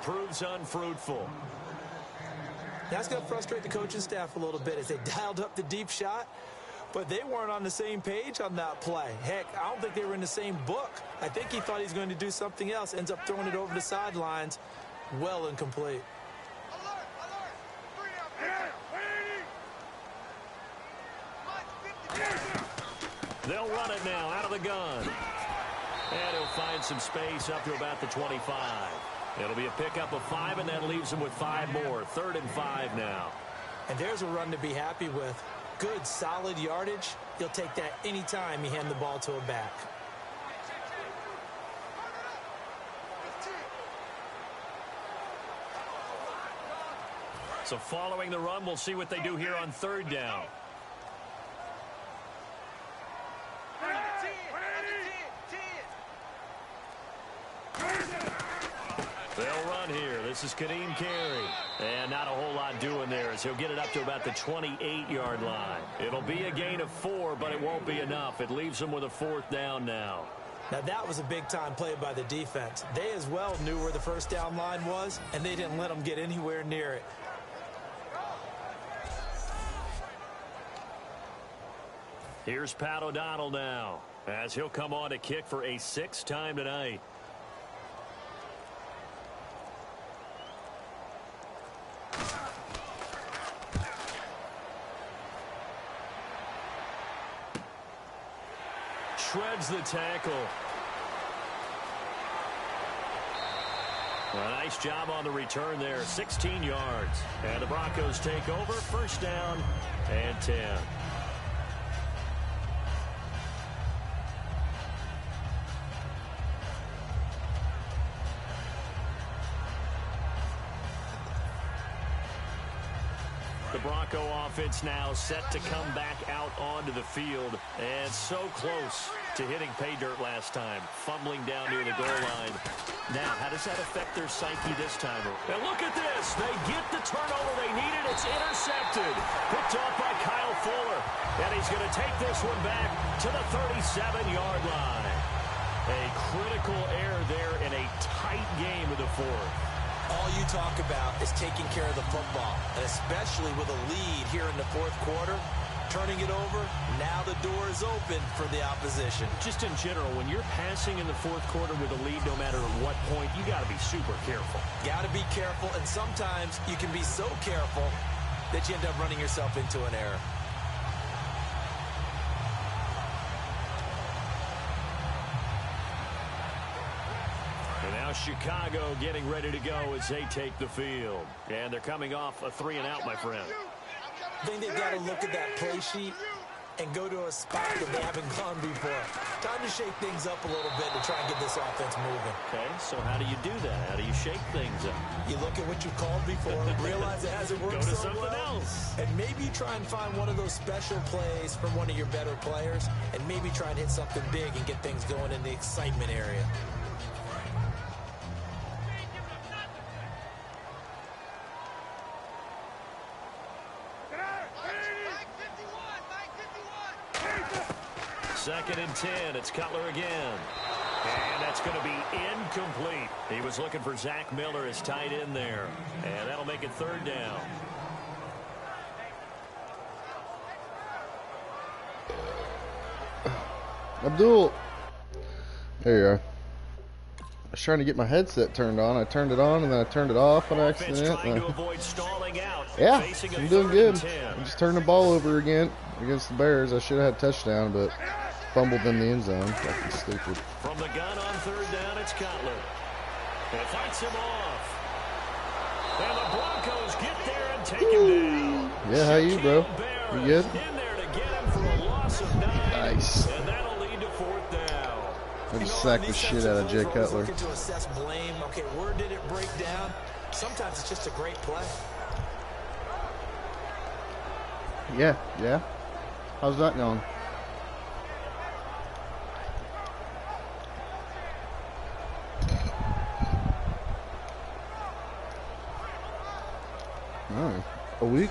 Proves unfruitful. That's going to frustrate the coaching staff a little bit as they dialed up the deep shot, but they weren't on the same page on that play. Heck, I don't think they were in the same book. I think he thought he was going to do something else, ends up throwing it over the sidelines. Well incomplete. Alert! Alert! 3 down, 3 down. They'll run it now out of the gun. And he'll find some space up to about the 25. It'll be a pickup of 5, and that leaves him with 5 more. 3rd and 5 now. And there's a run to be happy with. Good, solid yardage. He'll take that anytime you hand the ball to a back. So following the run, we'll see what they do here on 3rd down. They'll run here. This is Kadeem Carey. And not a whole lot doing there as he'll get it up to about the 28-yard line. It'll be a gain of 4, but it won't be enough. It leaves them with a 4th down now. Now, that was a big-time play by the defense. They as well knew where the first down line was, and they didn't let them get anywhere near it. Here's Pat O'Donnell now as he'll come on to kick for a 6th time tonight. Shreds the tackle. A nice job on the return there. 16 yards. And the Broncos take over. 1st down and 10. The Bronco offense now set to come back out onto the field, and so close to hitting pay dirt last time, fumbling down near the goal line. Now, how does that affect their psyche this time? And look at this. They get the turnover they needed. It's intercepted. Picked off by Kyle Fuller. And he's going to take this one back to the 37-yard line. A critical error there in a tight game of the 4th. All you talk about is taking care of the football, and especially with a lead here in the 4th quarter, turning it over, now the door is open for the opposition. Just in general, when you're passing in the 4th quarter with a lead, no matter what point, you got to be super careful. Got to be careful, and sometimes you can be so careful that you end up running yourself into an error. And now Chicago getting ready to go as they take the field. And they're coming off a 3-and-out, my friend. I think they've got to look at that play sheet and go to a spot that they haven't gone before. Time to shake things up a little bit to try and get this offense moving. Okay, so how do you do that? How do you shake things up? You look at what you called before, realize it hasn't worked Go to so something well, else. and maybe try and find one of those special plays from one of your better players, and maybe try and hit something big and get things going in the excitement area. Second and 10. It's Cutler again. And that's going to be incomplete. He was looking for Zach Miller as tight end there. And that'll make it 3rd down. Abdul. There you are. I was trying to get my headset turned on. I turned it on and then I turned it off on accident. Trying to avoid stalling out. Yeah, I'm doing good. 10. I just turned the ball over again against the Bears. I should have had a touchdown, but fumbled in the end zone. Fucking stupid. From the gun on 3rd down, it's Cutler. And fights him off. And the Broncos get there and take him down. Yeah, how you, bro? You good? In there to get him for a loss of 9. Nice. And that'll lead to 4th down. I just sacked the shit out of Jay Cutler. Looking to assess blame. Okay, where did it break down? Sometimes it's just a great play. Yeah. How's that going? Oh, a week?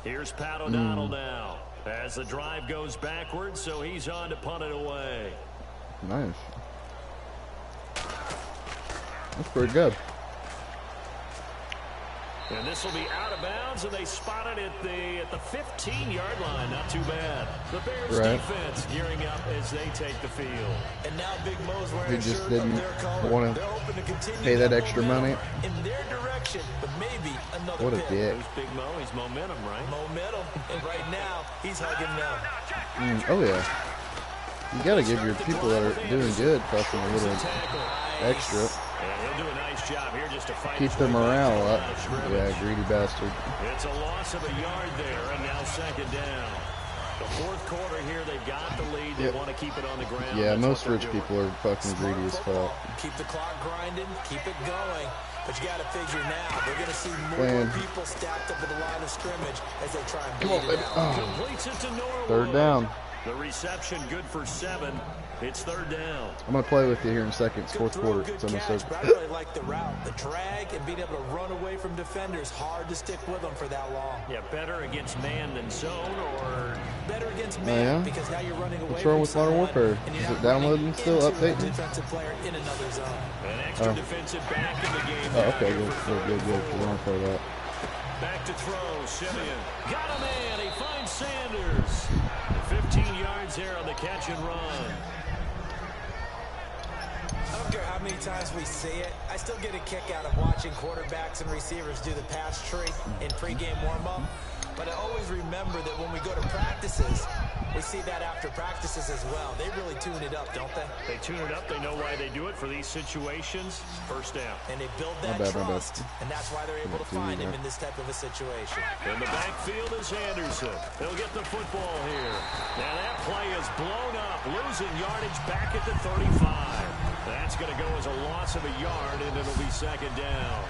Here's Pat O'Donnell now as the drive goes backwards, so he's on to punt it away. Nice. That's pretty good. And this will be out of bounds, and they spot it at the 15-yard line. Not too bad. The Bears defense gearing up as they take the field. And now Big Mo's wearing He a just shirt didn't of their color. want They're hoping to to continue pay that extra money. in their direction, but maybe another What a pick. dick. Who's Big Mo? He's momentum, right? Momentum. And right now, he's hugging them. Oh, yeah. You got to give your people that are doing good fucking a little extra. And he'll do a nice job here just to fight. Keep their morale up. Yeah, greedy bastard. It's a loss of a yard there, and now second down. The fourth quarter here, they've got the lead. They want to keep it on the ground. Yeah, That's most what rich they're doing. people are fucking greedy as fuck. Keep the clock grinding, keep it going. But you got to figure now, they're going to see more Man. people stacked up at the line of scrimmage as they try and Come on, beat it baby. out. Completes it to Norwood. Third down. The reception good for 7. It's third down. I'm going to play with you here in a second. It's Good fourth throw, quarter. good It's almost catch, over. but I really like the route. The drag and being able to run away from defenders, hard to stick with them for that long. Yeah, better against man than zone, or Better against man yeah? because now you're running away What's wrong from with Modern someone, Warfare? and you're Is not it downloading running still, into a updating? defensive player in another zone. an extra defensive back in the game. Oh, now okay, here good, for good, good, good. third and Because I don't play that. Back to throw, Simeon. Got a man, he finds Sanders. 15 yards there on the catch and run. I don't care how many times we see it, I still get a kick out of watching quarterbacks and receivers do the pass tree in pregame warm-up. But I always remember that when we go to practices, we see that after practices as well. They really tune it up, don't they? They tune it up. They know why they do it for these situations. First down. And they build that My bad. trust, and that's why they're able to find him in this type of a situation. In the backfield is Anderson. He'll get the football here. Now that play is blown up, losing yardage back at the 35. That's going to go as a loss of a yard, and it'll be second down.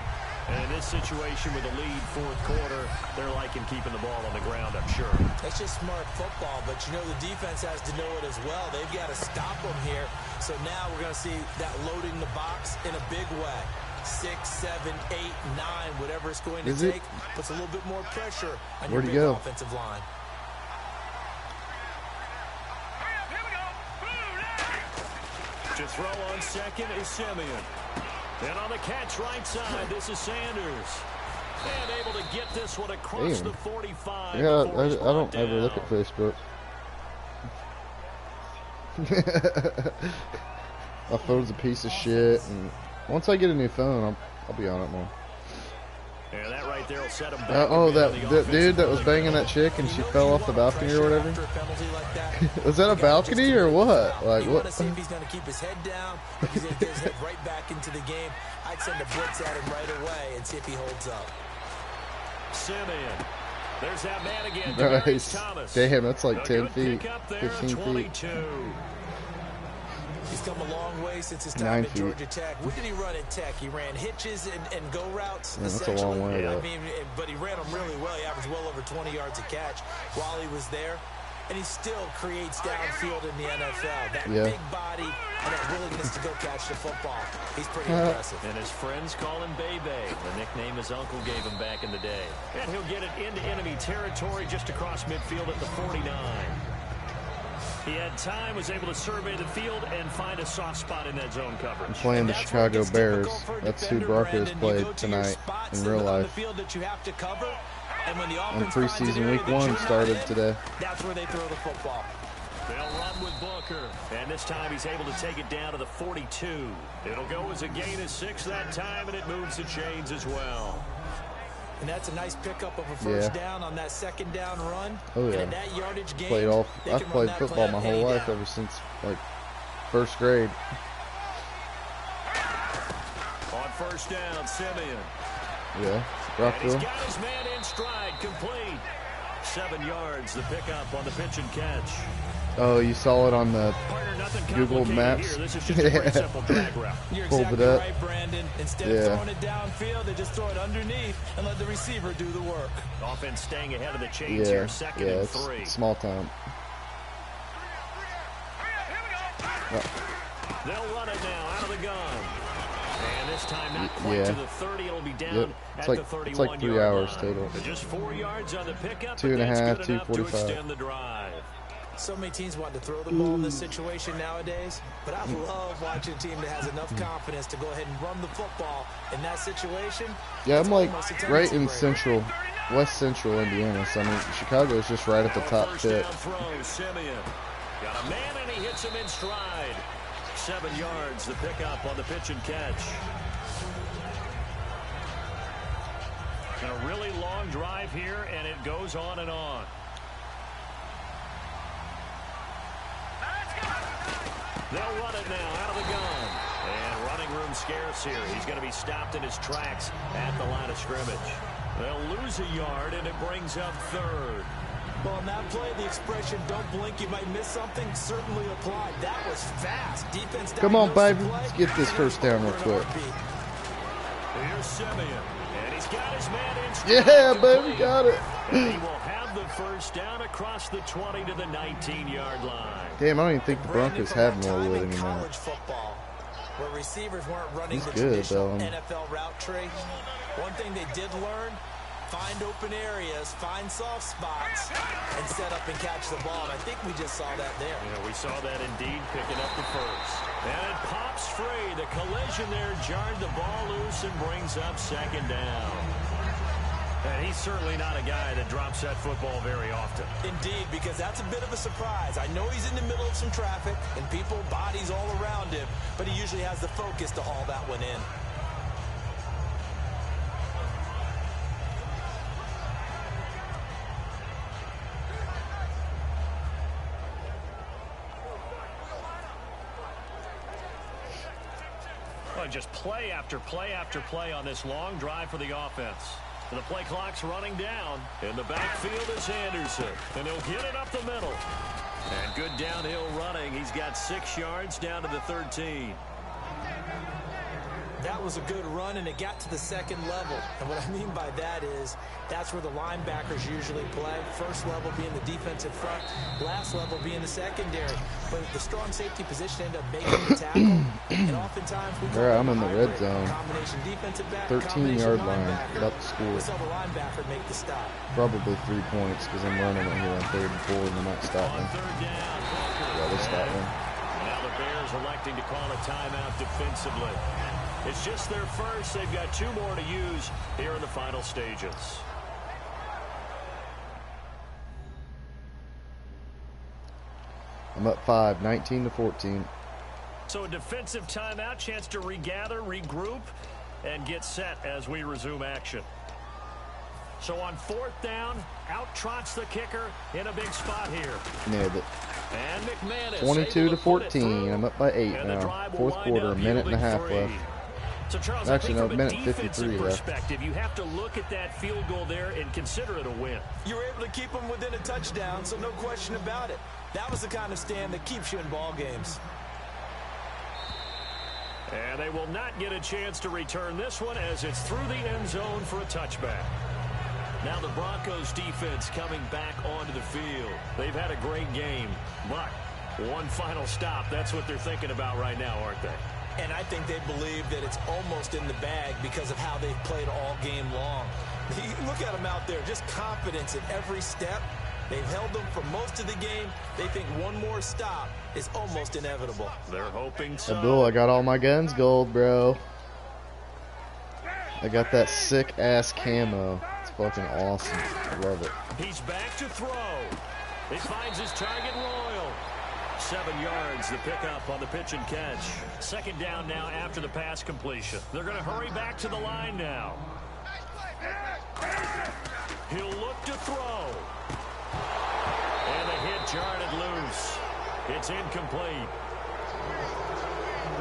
And in this situation with the lead fourth quarter, they're liking keeping the ball on the ground, I'm sure. It's just smart football, but you know the defense has to know it as well. They've got to stop them here. So now we're going to see that loading the box in a big way. 6, 7, 8, 9, whatever it's going to take, puts a little bit more pressure on your big offensive line. To throw on second is Simeon. And on the catch right side, this is Sanders. And able to get this one across the 45. Yeah, I don't ever look at Facebook. My phone's a piece of shit, and once I get a new phone, I'll be on it more. And that right there will set him back. That dude that was banging that chick and she fell off the balcony or whatever. Was that a balcony or what? Like you what? want to see if he's going to keep his head down, if he's going to get his head right back into the game. I'd send a blitz at him right away and see if he holds up. Simeon. There's that man again. Nice. Thomas. Damn, that's like A 10 good feet, pick up there, 15 feet. 22. He's come a long way since his time 9 at feet. Georgia Tech. What did he run at Tech? He ran hitches and go routes. Yeah, that's a long way. I mean, but he ran them really well. He averaged well over 20 yards a catch while he was there. And he still creates downfield in the NFL. That big body and that willingness to go catch the football. He's pretty impressive. And his friends call him Bebe, the nickname his uncle gave him back in the day. And he'll get it into enemy territory just across midfield at the 49. He had time, was able to survey the field and find a soft spot in that zone coverage. I'm playing the Chicago Bears. That's who Broncos played tonight in real life. And when the And offense finds an preseason area week that 1 you're not started in, today. That's where they throw the football. They'll run with Booker. And this time he's able to take it down to the 42. It'll go as a gain of 6 that time, and it moves the chains as well. And that's a nice pickup of a first down on that second down run. Oh yeah. And that yardage gain, I've played football my whole life ever since like first grade. On first down, Simeon. Yeah, And Rockville. he's got his man in stride, complete. 7 yards, the pickup on the pitch and catch. Oh, you saw it on the Partner, nothing Google complicated Maps. here. This is just a pretty simple drag route. You're Pulled exactly it up. right, Brandon. Instead of throwing it downfield, they just throw it underneath and let the receiver do the work. Offense staying ahead of the chains here, second and 3. It's small time. They'll run it now out of the gun. And this time not quite to the 30. It'll be down at the 31-yard It's like 3 hours line. total. But just 4 yards on the pickup. 2.5, but that's good enough to 2:45. extend the drive. So many teams want to throw the ball in this situation nowadays, but I love watching a team that has enough confidence to go ahead and run the football in that situation. Yeah, I'm like right in West Central Indiana. So I mean, Chicago is just right at the top tip. Got a man and he hits him in stride. 7 yards, the pickup on the pitch and catch. And a really long drive here, and it goes on and on. They'll run it now out of the gun. And running room scarce here. He's going to be stopped in his tracks at the line of scrimmage. They'll lose a yard, and it brings up third. Well, on that play, the expression, don't blink, you might miss something, certainly applied. That was fast. Defense. Come on, baby. Let's get this first down real quick. Here's Simeon, and he's got his man in. Yeah, baby, got it. And he will have the first down across the 20 to the 19-yard line. Damn, I don't even think the Broncos have Norwood anymore. College football, where receivers weren't running He's the good, traditional though. NFL route tree. One thing they did learn, find open areas, find soft spots, and set up and catch the ball. And I think we just saw that there. Yeah, we saw that indeed, picking up the first. And it pops free. The collision there jarred the ball loose and brings up second down. And he's certainly not a guy that drops that football very often. Indeed, because that's a bit of a surprise. I know he's in the middle of some traffic and people, bodies all around him, but he usually has the focus to haul that one in. Just play after play after play on this long drive for the offense. And the play clock's running down. In the backfield is Anderson. And he'll get it up the middle. And good downhill running. He's got 6 yards down to the 13. That was a good run, and it got to the second level. And what I mean by that is that's where the linebackers usually play. First level being the defensive front, last level being the secondary. But the strong safety position ended up making the tackle. And oftentimes we call I'm in the red zone. Combination defensive back, 13-yard line. About to score. We saw the linebacker make the stop. Probably 3 points because I'm running it here on 3rd and 4, and they might stop me. Yeah, they stop me. Now the Bears electing to call a timeout defensively. It's just their first. They've got 2 more to use here in the final stages. I'm up 5, 19-14. So a defensive timeout, chance to regather, regroup, and get set as we resume action. So on 4th down, out trots the kicker in a big spot here. Nailed it. And McManus 22-14. I'm up by 8 now. 4th quarter, a minute and a half left. So Charles, Actually, no, I think from a minute 53 defensive left. perspective, you have to look at that field goal there and consider it a win. You were able to keep them within a touchdown, so no question about it. That was the kind of stand that keeps you in ball games. And they will not get a chance to return this one as it's through the end zone for a touchback. Now the Broncos defense coming back onto the field. They've had a great game, but one final stop, that's what they're thinking about right now, aren't they? And I think they believe that it's almost in the bag because of how they've played all game long. Look at them out there, just confidence at every step. They've held them for most of the game. They think one more stop is almost inevitable. They're hoping so. Abdul, I got all my guns gold, bro. I got that sick-ass camo. It's fucking awesome. I love it. He's back to throw. He finds his target Royal. 7 yards, the pickup on the pitch and catch. 2nd down now after the pass completion. They're going to hurry back to the line now. He'll look to throw. And the hit jarred it loose. It's incomplete.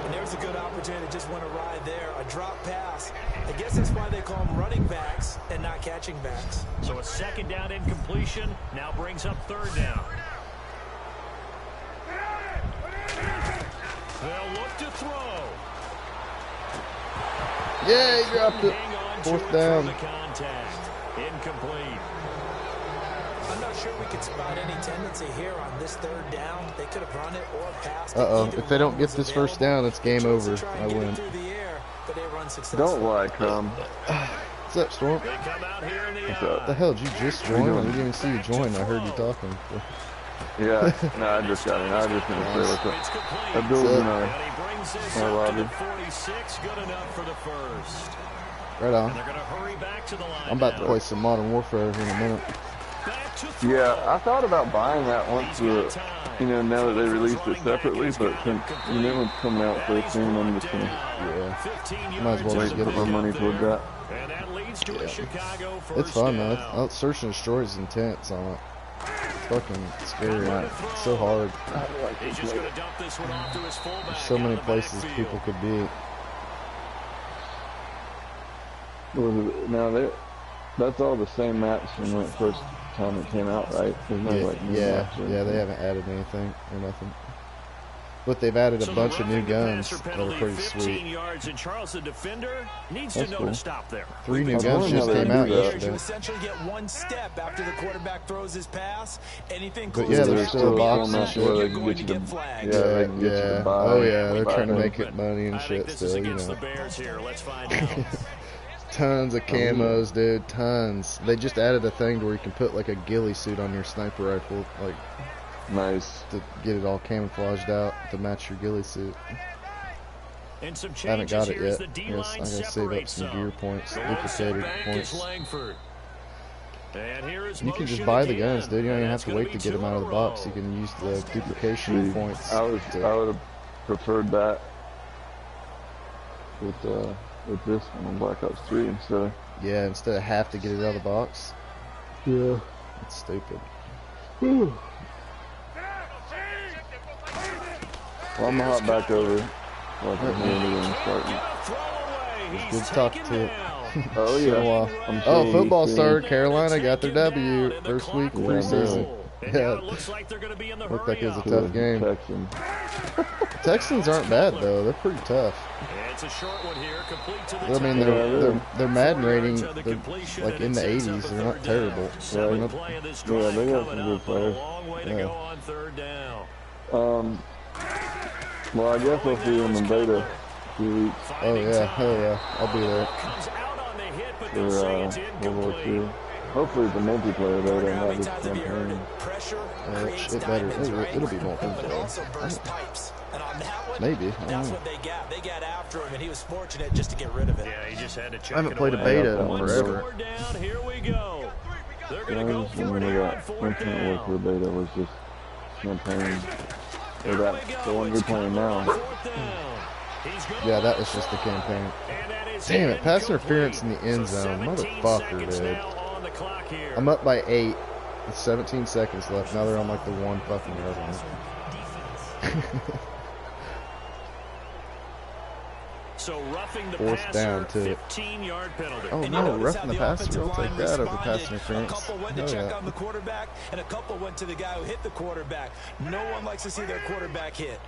And there's a good opportunity to just went awry there. A drop pass. I guess that's why they call them running backs and not catching backs. So a 2nd down incompletion now brings up 3rd down. They'll look to throw. Yeah, he dropped it. 4th down. Incomplete. I'm not sure we could spot any tendency here on this 3rd down. They could have run it or passed. If they don't get this first down, it's game over. I win. Don't lie, Crumb. What's up, Storm? They come out here in the What's up? What the hell, did you just join? We didn't even see you join. I heard you talking. Yeah, no, I just got it. I just didn't play with it. I built in my lobby. 46, good enough for the first. Right on. And they're going to hurry back to the line. I'm about now. to play some Modern Warfare here in a minute. Yeah, I thought about buying that once now that they released it separately, but since the new one's coming out so soon, I'm just gonna might as well wait just and get put my money toward that. And that leads to a Chicago first It's fun down. though. Search and Destroy is intense on it. It's fucking scary. It's so hard. He's just going to dump this one off to his fullback. There's so many places people could be. Now that's all the same maps from the first time it came out, right? There's no new maps or they haven't added anything or nothing. But they've added a bunch of new guns that are pretty 15 sweet. yards, and Charles, the defender, needs That's to know cool. to stop there. 3 new I was guns wondering just how they came out do that. You yesterday. essentially get one step after the quarterback throws his pass. Anything But close yeah, to there's that still will be boxes and flagged. shit. You're They can going get to you get to- flagged. Yeah, they can get you to buy. Oh yeah, they're buy trying to them. make it money and I think shit this still, is you against know. the Bears here. Let's find out. Tons of camos, dude, tons. They just added a thing where you can put like a ghillie suit on your sniper rifle, like Nice. to get it all camouflaged out to match your ghillie suit. And some I haven't got it changes yet. here as the Yes, I D-line gotta save up separates some some. gear points, The low duplicated setback is points. Langford. And here is You can just motion buy the again. guns, dude. You don't even That's have to gonna wait be to get them out of the 2 in a box. You row. can use the duplication points. I would have preferred that with this one on Black Ops 3 instead of. Yeah, instead of have to get it out of the box. Yeah. It's stupid. Well, I'm gonna hop back over. Like the game starting. It's good talking to you. Oh It's been a while. I'm Oh, sure football you've started. seen- Carolina got their W. First week of preseason. And now Yeah, it looks like they're going to be in the looked like it was a hurry-up. tough game. Texans. Texans aren't bad though. They're pretty tough. It's a short one here, complete to the I mean, tight their end. Madden 4 rating, yards on the they're completion, like and in the it sets 80s. up a They're not third terrible. down. 7 Yeah, play of this yeah, drive they got coming some good up, but a players. long way to Yeah. go on third down. Well, I guess I'll see them in beta in a few weeks Oh yeah, hell yeah, I'll be there. Comes out on the hit, but for they'll say it's World War incomplete. II. Hopefully it's a multiplayer beta, How not many just times have you heard campaign. it? Pressure creates It better. diamonds, right? It'll be more But it also bursts fun. pipes. And on that one, Maybe. I that's don't know. what they got. They got after him, and he was fortunate just to get rid of it. Yeah, he just had to check I haven't it played a away. beta in One forever. score down, here we go. They're Yeah, going I to go just for it remember here on that fourth Infinite Warfare down. beta was just campaign. Or Here that, we go. the one It's we're playing Cutler on now. fourth down. He's going Yeah, that was just the campaign. And that is Damn it, pass incomplete. interference in the end So zone. 17 Motherfucker, seconds dude. now on the clock here. I'm up by 8. With 17 seconds left. Now they're on like the 1 fucking yard line. Defense. So roughing the Fourth passer, down, too. 15-yard penalty. Oh And you no, notice roughing how the the passer. offensive I'll take line that over pass responded. interference. A couple went to Hell check yeah. on the quarterback, and a couple went to the guy who hit the quarterback. No one likes to see their quarterback hit.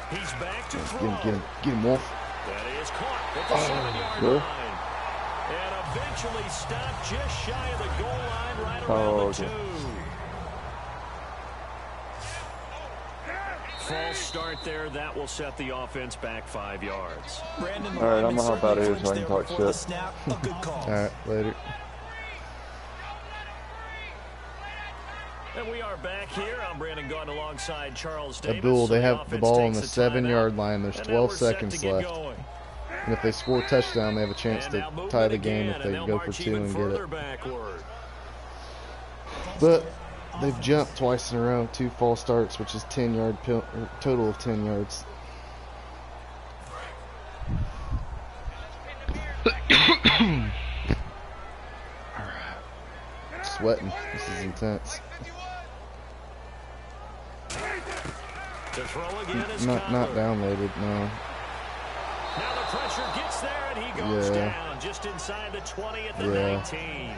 He's back to throw. Get him, Wolf. That is caught at the 7-yard Good. line. And eventually stopped just shy of the goal line right around Oh, the okay. 2. False start there. That will set the offense back 5 yards. Brandon, All right, I'm gonna hop out of here so I can talk before the shit. snap. A good call. Alright, later. And we are back here. I'm Brandon Gaudin alongside Charles Davis. Abdul, they So have the offense ball on takes the the timeout. 7-yard line. There's And now 12 we're set to seconds get left. going. And if they score a touchdown, they have a chance And to now movement tie the game again, if and they they'll go for march 2 even and get further it. backward. But they've jumped twice in a row, 2 false starts, which is 10-yard total of 10 yards. Sweating. This is intense. To throw again is Not Cutler. downloaded, no. Now the pressure gets there, and he goes Yeah. down just inside the 20 at the Yeah. 19.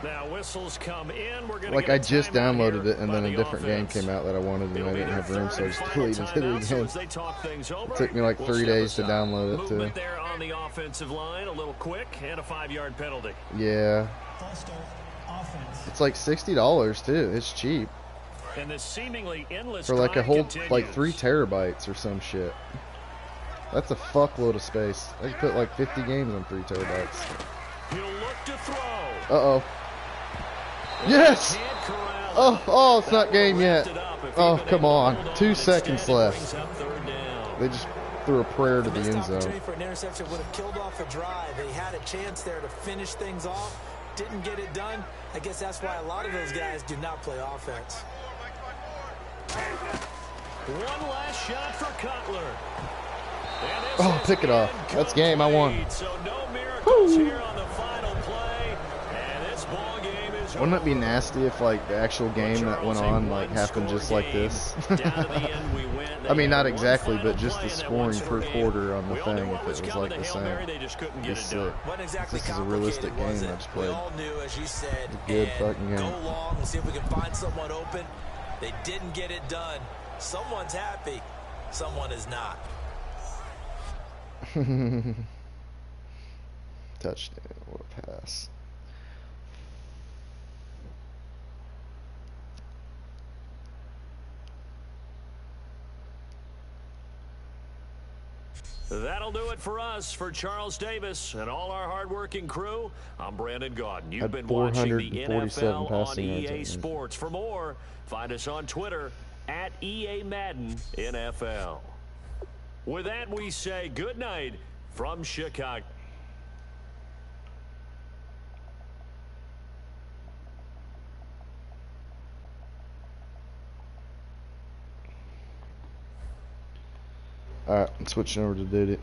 Now whistles come in. We're going Like, get I a just timeout downloaded here it, and by then a the different game offense. came out that I wanted, and It'll I be didn't their have room, third so I and just final deleted timeout, it so again. as they talk things over, It took me like we'll 3 step days to aside. download it, too. Movement there on the offensive line, a little quick, and a 5-yard penalty. Yeah. False start. Offense. It's like $60, too. It's cheap. And this seemingly endless For like a drive whole, continues. like 3 terabytes or some shit. That's a fuckload of space. I could put like 50 games on 3 terabytes. He'll look to throw. Uh-oh. Yes! Oh, it's not game yet. Oh, come on. 2 seconds left. They just threw a prayer to the end zone. For an interception would have killed off a drive. They had a chance there to finish things off. Didn't get it done. I guess that's why a lot of those guys do not play offense. One last shot for Cutler. Oh, pick it off. That's game. I won. So no miracles here on the final play. And this ball game is Wouldn't it be nasty if, like, the actual game that went on, like, happened just like this? I mean, not exactly, but just the scoring per quarter on the thing, if it was, like, the same. Just this is a realistic game I just played. It's a good fucking game. Go long and see if we can find someone open. They didn't get it done. Someone's happy. Someone is not. Touchdown. What a pass. That'll do it for us. For Charles Davis and all our hardworking crew, I'm Brandon Gaudin. You've been watching the NFL on EA Sports. For more, find us on Twitter at EA Madden NFL. With that, we say good night from Chicago. Alright, I'm switching over to Dude It.